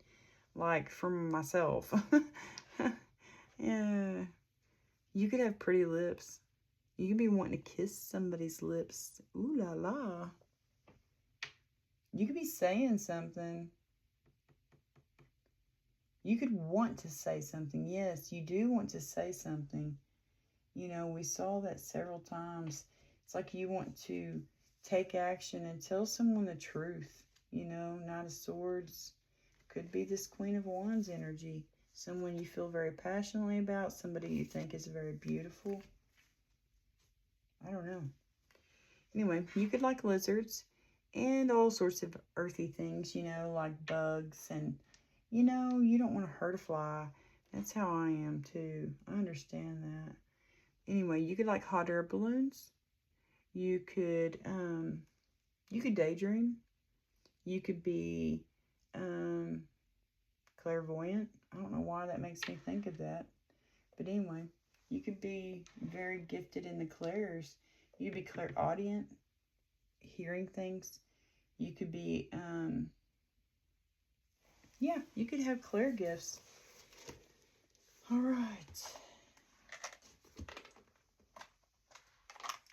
Like for myself. Yeah. You could have pretty lips. You could be wanting to kiss somebody's lips. Ooh la la. You could be saying something. You could want to say something. Yes, you do want to say something. You know, we saw that several times. It's like you want to take action and tell someone the truth. You know, Knight of Swords could be this Queen of Wands energy. Someone you feel very passionately about. Somebody you think is very beautiful. I don't know. Anyway, you could like lizards and all sorts of earthy things, you know, like bugs. And, you know, you don't want to hurt a fly. That's how I am, too. I understand that. Anyway, you could like hot air balloons. You could daydream. You could be clairvoyant. I don't know why that makes me think of that. But anyway, you could be very gifted in the clairs. You could be clairaudient, hearing things. You could be, yeah, you could have clair gifts. All right.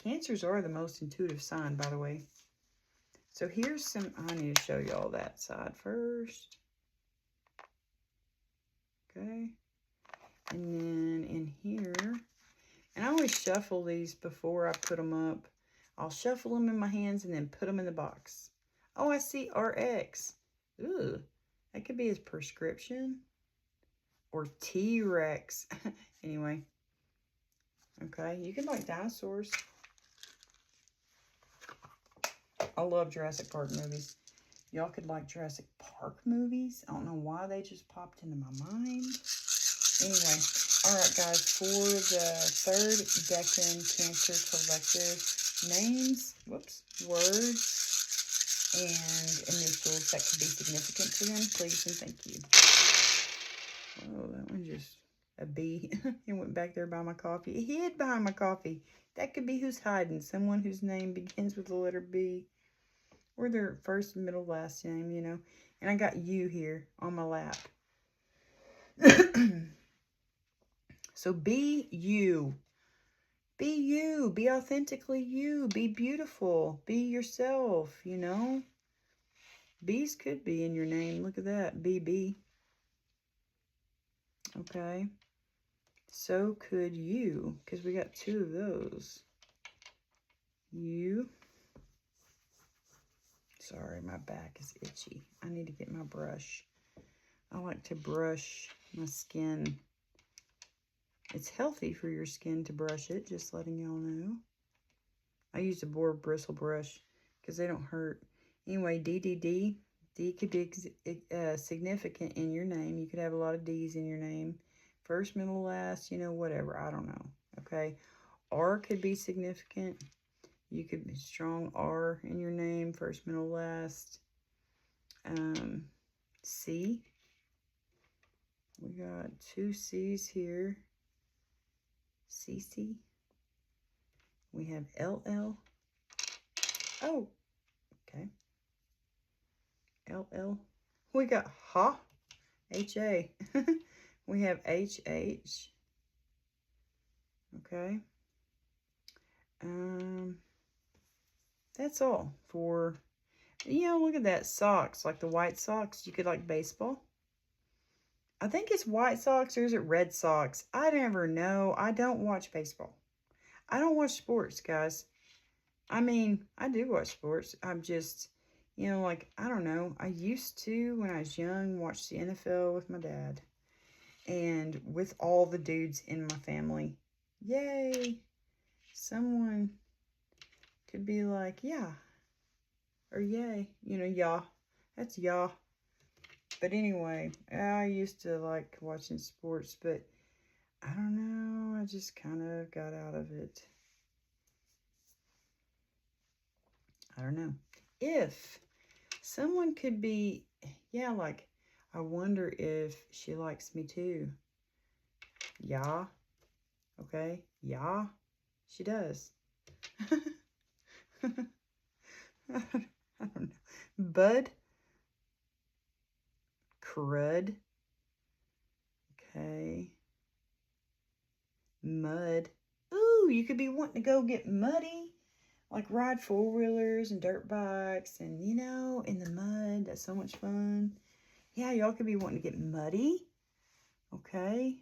Cancers are the most intuitive sign, by the way. So here's some, I need to show you all that side first. Okay. And then in here, and I always shuffle these before I put them up. I'll shuffle them in my hands and then put them in the box. Oh, I see RX. Ooh, that could be his prescription. Or T-Rex. Anyway. Okay, you can like dinosaurs. I love Jurassic Park movies. Y'all could like Jurassic Park movies. I don't know why they just popped into my mind. Anyway, all right, guys, for the third Decan Cancer Collective, names, words, and initials that could be significant to them, please and thank you. Oh, that one just, a bee. It went back there by my coffee. It hid behind my coffee. That could be who's hiding. Someone whose name begins with the letter B. Or their first, middle, last name, you know. And I got you here on my lap. So be you. Be you. Be authentically you. Be beautiful. Be yourself, you know. Bees could be in your name. Look at that. BB. Okay. So could you. Because we got two of those. You. Sorry, my back is itchy. I need to get my brush. I like to brush my skin. It's healthy for your skin to brush it, just letting y'all know. I use a boar bristle brush because they don't hurt. Anyway, DDD. D could be significant in your name. You could have a lot of D's in your name. First, middle, last, you know, whatever. I don't know. Okay. R could be significant. You could be strong R in your name, first, middle, last. C. We got two C's here. CC. We have LL. Oh, okay. LL. We got HA. HA. We have HH. Okay. That's all for, you know, look at that. Socks, like the White Sox. You could like baseball. I think it's White Sox or is it Red Sox? I never know. I don't watch baseball. I don't watch sports, guys. I mean, I do watch sports. I'm just, you know, like, I don't know. I used to, when I was young, watch the NFL with my dad. And with all the dudes in my family. Yay. Someone could be like, yeah. Or yay. You know, yeah. That's yeah. But anyway, I used to like watching sports, but I don't know. I just kind of got out of it. I don't know. If someone could be, yeah, like, I wonder if she likes me too. Yeah. Okay. Yeah. She does. I don't know. Bud. Crud. Okay. Mud. Ooh, you could be wanting to go get muddy. Like ride four-wheelers and dirt bikes and, you know, in the mud. That's so much fun. Yeah, y'all could be wanting to get muddy. Okay.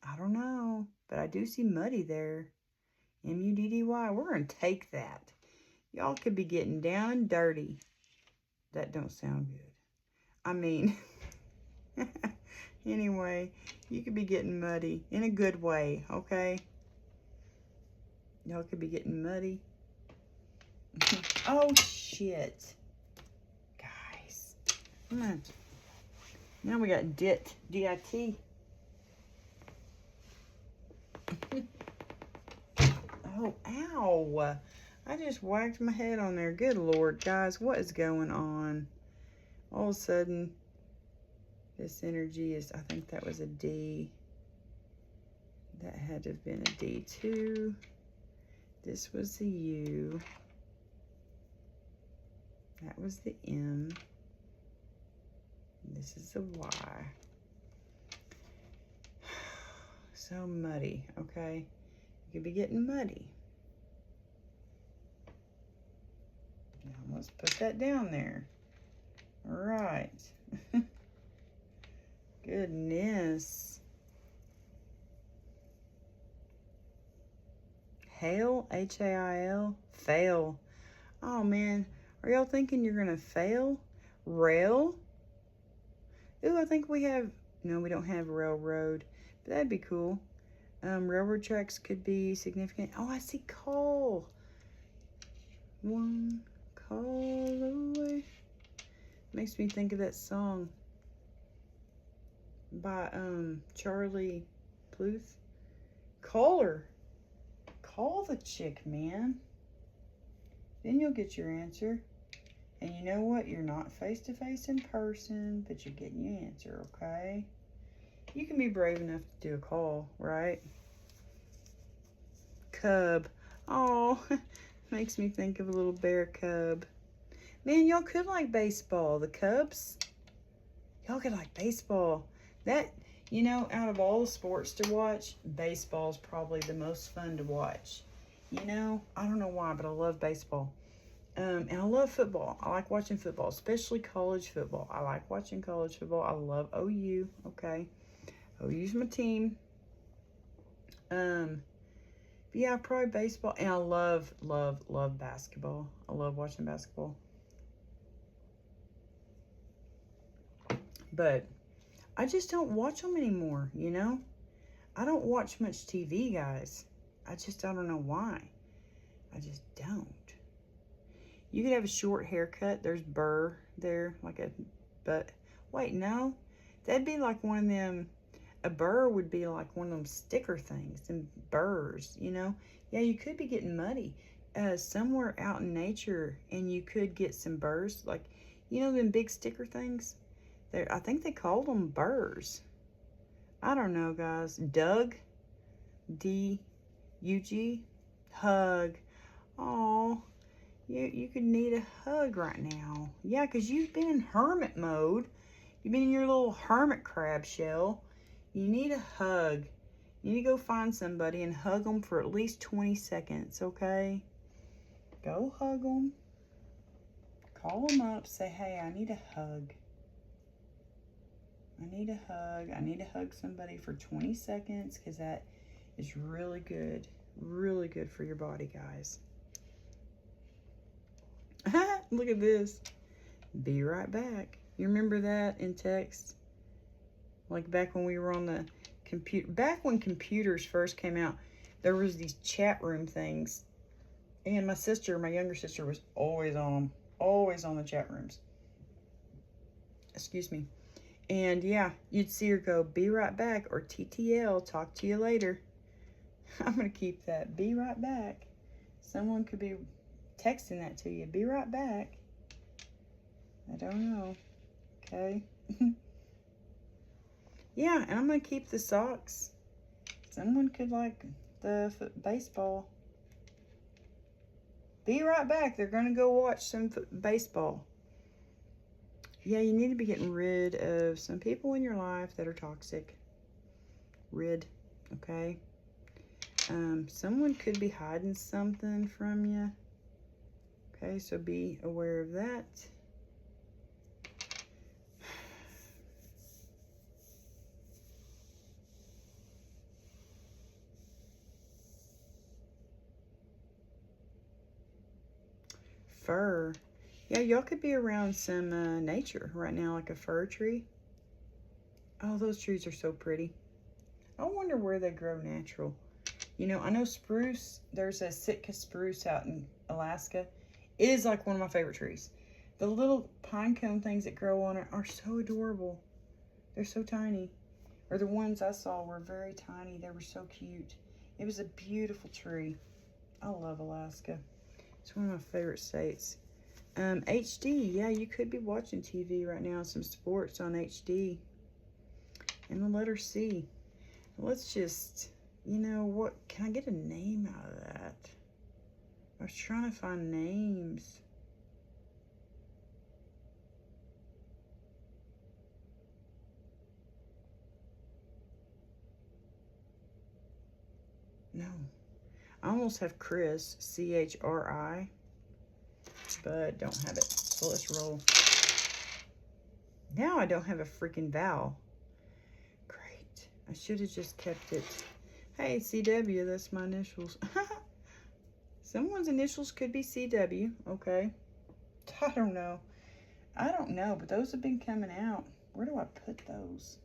I don't know. But I do see muddy there. M-U-D-D-Y. We're going to take that. Y'all could be getting down and dirty. That don't sound good. I mean, anyway, you could be getting muddy in a good way, okay? Y'all could be getting muddy. Oh, shit. Guys. Come on. Now we got DIT. D-I-T. Oh, ow. I just whacked my head on there. Good Lord, guys. What is going on? All of a sudden, this energy is, I think that was a D. That had to have been a D too. This was the U. That was the M. This is the Y. So muddy, okay? You could be getting muddy. Let's put that down there. All right. Goodness. Hail, H-A-I-L, fail. Oh, man. Are y'all thinking you're going to fail? Rail? Ooh, I think we have... No, we don't have railroad. But that'd be cool. Railroad tracks could be significant. Oh, I see call. One call away. Makes me think of that song by Charlie Bluth. Call her. Call the chick, man. Then you'll get your answer. And you know what? You're not face-to-face in person, but you're getting your answer, okay? You can be brave enough to do a call, right? Cub. Oh, makes me think of a little bear cub. Man, y'all could like baseball. The Cubs. Y'all could like baseball. That, you know, out of all the sports to watch, baseball's probably the most fun to watch. You know, I don't know why, but I love baseball. And I love football. I like watching football, especially college football. I like watching college football. I love OU, okay? OU's my team. But yeah, probably baseball. And I love basketball. I love watching basketball. But I just don't watch them anymore, you know? I don't watch much TV, guys. I don't know why. I just don't. You could have a short haircut. There's burr there, like a, but wait, no. That'd be like one of them, a burr would be like one of them sticker things, and burrs, you know? Yeah, you could be getting muddy somewhere out in nature, and you could get some burrs, like, you know, them big sticker things? I think they called them burrs. I don't know, guys. Doug, D-U-G, hug. Aw, you could need a hug right now. Yeah, because you've been in hermit mode. You've been in your little hermit crab shell. You need a hug. You need to go find somebody and hug them for at least 20 seconds, okay? Go hug them. Call them up. Say, hey, I need a hug. I need a hug. I need to hug somebody for 20 seconds because that is really good. Really good for your body, guys. Look at this. Be right back. You remember that in text? Like back when we were on the computer. Back when computers first came out, there was these chat room things. And my sister, my younger sister, was always on them. Always on the chat rooms. Excuse me. And yeah, you'd see her go, be right back, or TTL, talk to you later. I'm going to keep that. Be right back. Someone could be texting that to you. Be right back. I don't know. Okay. Yeah, and I'm going to keep the socks. Someone could like the baseball. Be right back. They're going to go watch some baseball. Yeah, you need to be getting rid of some people in your life that are toxic. Okay? Someone could be hiding something from you. Okay, so be aware of that. Fur. Yeah, y'all could be around some nature right now, like a fir tree. Oh, those trees are so pretty. I wonder where they grow natural. You know, I know spruce, there's a Sitka spruce out in Alaska. It is like one of my favorite trees. The little pine cone things that grow on it are so adorable. They're so tiny. Or the ones I saw were very tiny. They were so cute. It was a beautiful tree. I love Alaska. It's one of my favorite states. HD, yeah, you could be watching TV right now, some sports on HD. And the letter C. Let's just, you know, what, can I get a name out of that? I was trying to find names. No. I almost have Chris, C-H-R-I. but don't have it. So let's roll. Now I don't have a freaking vowel. Great. I should have just kept it. Hey, CW, that's my initials. Someone's initials could be CW, okay? I don't know. I don't know, but those have been coming out. Where do I put those?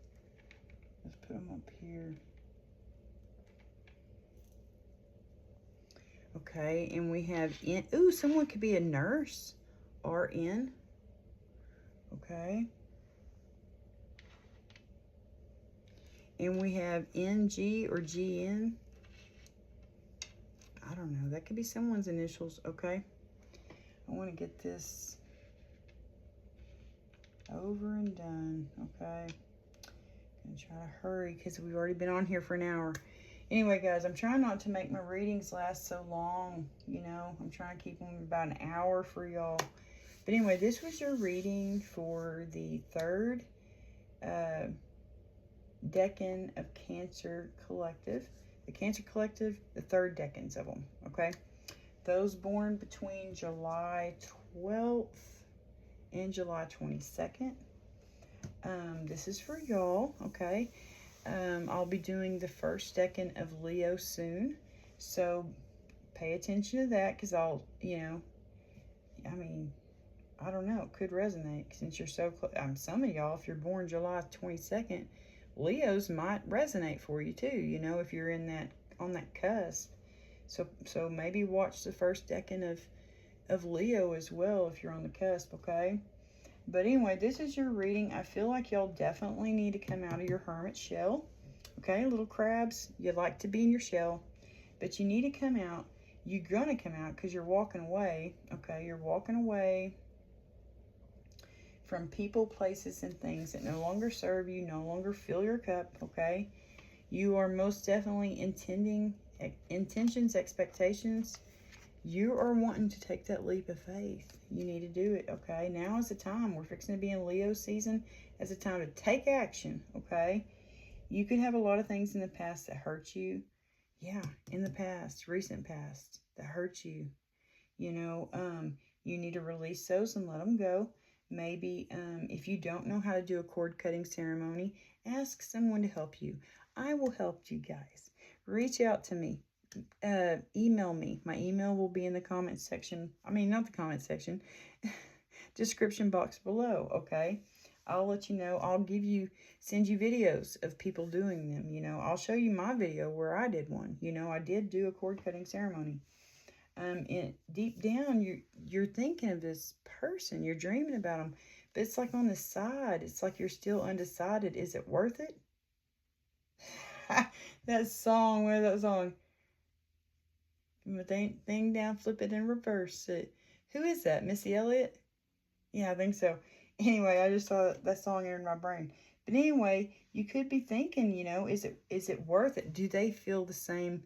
Let's put them up here. Okay, and we have in. Ooh, someone could be a nurse. RN. Okay. And we have NG or GN. I don't know. That could be someone's initials. Okay. I want to get this over and done. Okay. I'm gonna try to hurry because we've already been on here for an hour. Anyway, guys, I'm trying not to make my readings last so long. You know, I'm trying to keep them about an hour for y'all. But anyway, this was your reading for the third Decan of Cancer Collective. The Cancer Collective, the third decans of them, okay? Those born between July 12th and July 22nd. This is for y'all, okay? I'll be doing the first decan of Leo soon. So pay attention to that because I'll, you know, I mean, I don't know, it could resonate since you're so close. Some of y'all, if you're born July 22nd, Leos might resonate for you too, you know, if you're in that, on that cusp. So maybe watch the first decan of Leo as well if you're on the cusp, okay? But anyway, this is your reading. I feel like y'all definitely need to come out of your hermit shell, okay? Little crabs, you like to be in your shell, but you need to come out. You're gonna come out because you're walking away, okay? You're walking away from people, places, and things that no longer serve you, no longer fill your cup, okay? You are most definitely intentions, expectations. You are wanting to take that leap of faith. You need to do it, okay? Now is the time. We're fixing to be in Leo season. It's a time to take action, okay? You could have a lot of things in the past that hurt you. Yeah, in the past, recent past, that hurt you. You know, you need to release those and let them go. Maybe if you don't know how to do a cord cutting ceremony, ask someone to help you. I will help you guys. Reach out to me. Email me. My email will be in the comment section. I mean, not the comment section. Description box below, okay? I'll let you know. I'll send you videos of people doing them. You know, I'll show you my video where I did one. You know, I did do a cord cutting ceremony. Deep down, you're thinking of this person, you're dreaming about them, but it's like on the side, it's like you're still undecided. Is it worth it? That song, where that song? Thing down, flip it and reverse it. Who is that? Missy Elliott? Yeah, I think so. Anyway, I just saw that song in my brain. But anyway, you could be thinking, you know, is it worth it? Do they feel the same?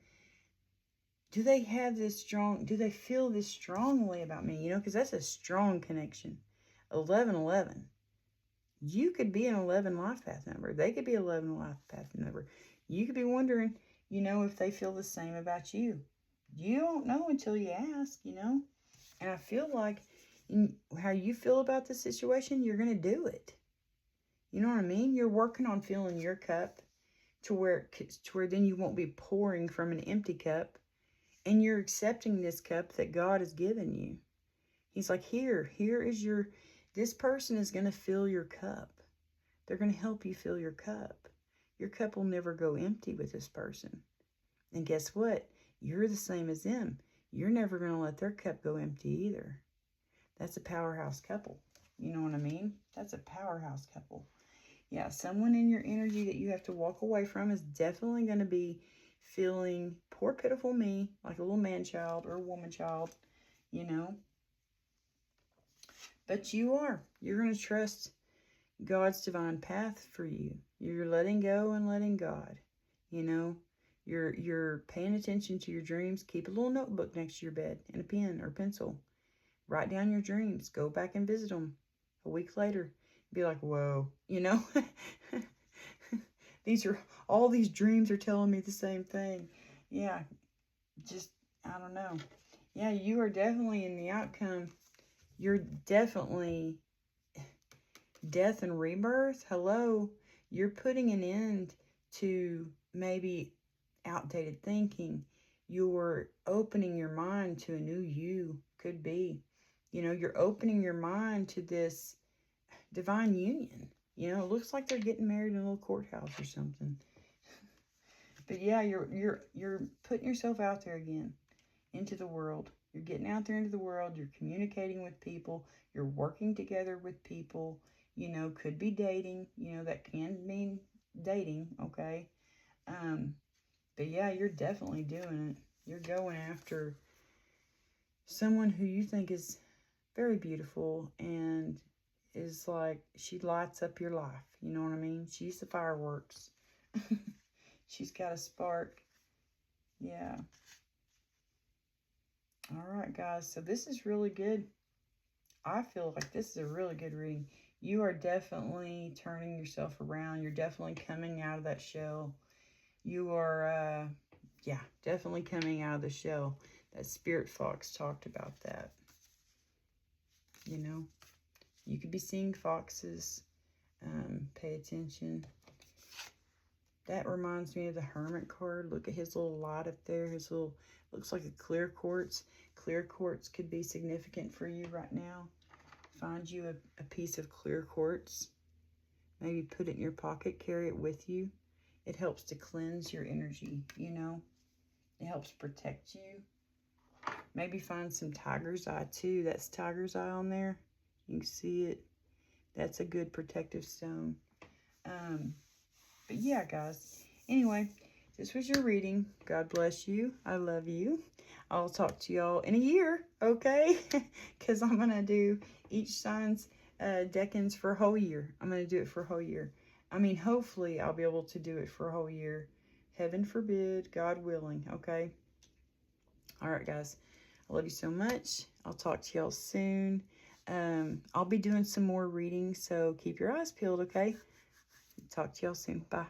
Do they have this strong, do they feel this strongly about me? You know, because that's a strong connection. 1111. You could be an 11 life path number. They could be 11 life path number. You could be wondering, you know, if they feel the same about you. You don't know until you ask, you know. And I feel like how you feel about the situation, you're going to do it. You know what I mean? You're working on filling your cup to where then you won't be pouring from an empty cup. And you're accepting this cup that God has given you. He's like, here is this person is going to fill your cup. They're going to help you fill your cup. Your cup will never go empty with this person. And guess what? You're the same as them. You're never going to let their cup go empty either. That's a powerhouse couple. You know what I mean? That's a powerhouse couple. Yeah, someone in your energy that you have to walk away from is definitely going to be feeling poor pitiful me, like a little man child or a woman child, you know. But you're going to trust God's divine path for you. You're letting go and letting God, you know. You're paying attention to your dreams. Keep a little notebook next to your bed and a pen or pencil. Write down your dreams. Go back and visit them a week later. Be like, whoa, you know. All these dreams are telling me the same thing. Yeah, just, I don't know. Yeah, you are definitely in the outcome. you're definitely death and rebirth. Hello, you're putting an end to maybe outdated thinking. You're opening your mind to a new you, could be. You know, you're opening your mind to this divine union. You know, it looks like they're getting married in a little courthouse or something. But yeah, you're putting yourself out there again into the world. You're getting out there into the world. You're communicating with people. You're working together with people. You know, could be dating. You know, that can mean dating, okay? But yeah, you're definitely doing it. You're going after someone who you think is very beautiful and is like, she lights up your life. You know what I mean? She's the fireworks. She's got a spark. Yeah. All right, guys. So this is really good. I feel like this is a really good reading. You are definitely turning yourself around. You're definitely coming out of that shell. You are, yeah, definitely coming out of the shell. That Spirit Fox talked about that. You know, you could be seeing foxes. Pay attention. That reminds me of the Hermit card. Look at his little light up there. His little, looks like a clear quartz. Clear quartz could be significant for you right now. Find you a piece of clear quartz. Maybe put it in your pocket. Carry it with you. It helps to cleanse your energy, you know. It helps protect you. Maybe find some tiger's eye too. That's tiger's eye on there. You can see it. That's a good protective stone. But yeah, guys. Anyway, this was your reading. God bless you. I love you. I'll talk to y'all in a year, okay? Because I'm going to do each sign's decans for a whole year. I'm going to do it for a whole year. I mean, hopefully I'll be able to do it for a whole year. Heaven forbid, God willing, okay? All right, guys. I love you so much. I'll talk to y'all soon. I'll be doing some more readings, so keep your eyes peeled, okay? Talk to y'all soon. Bye.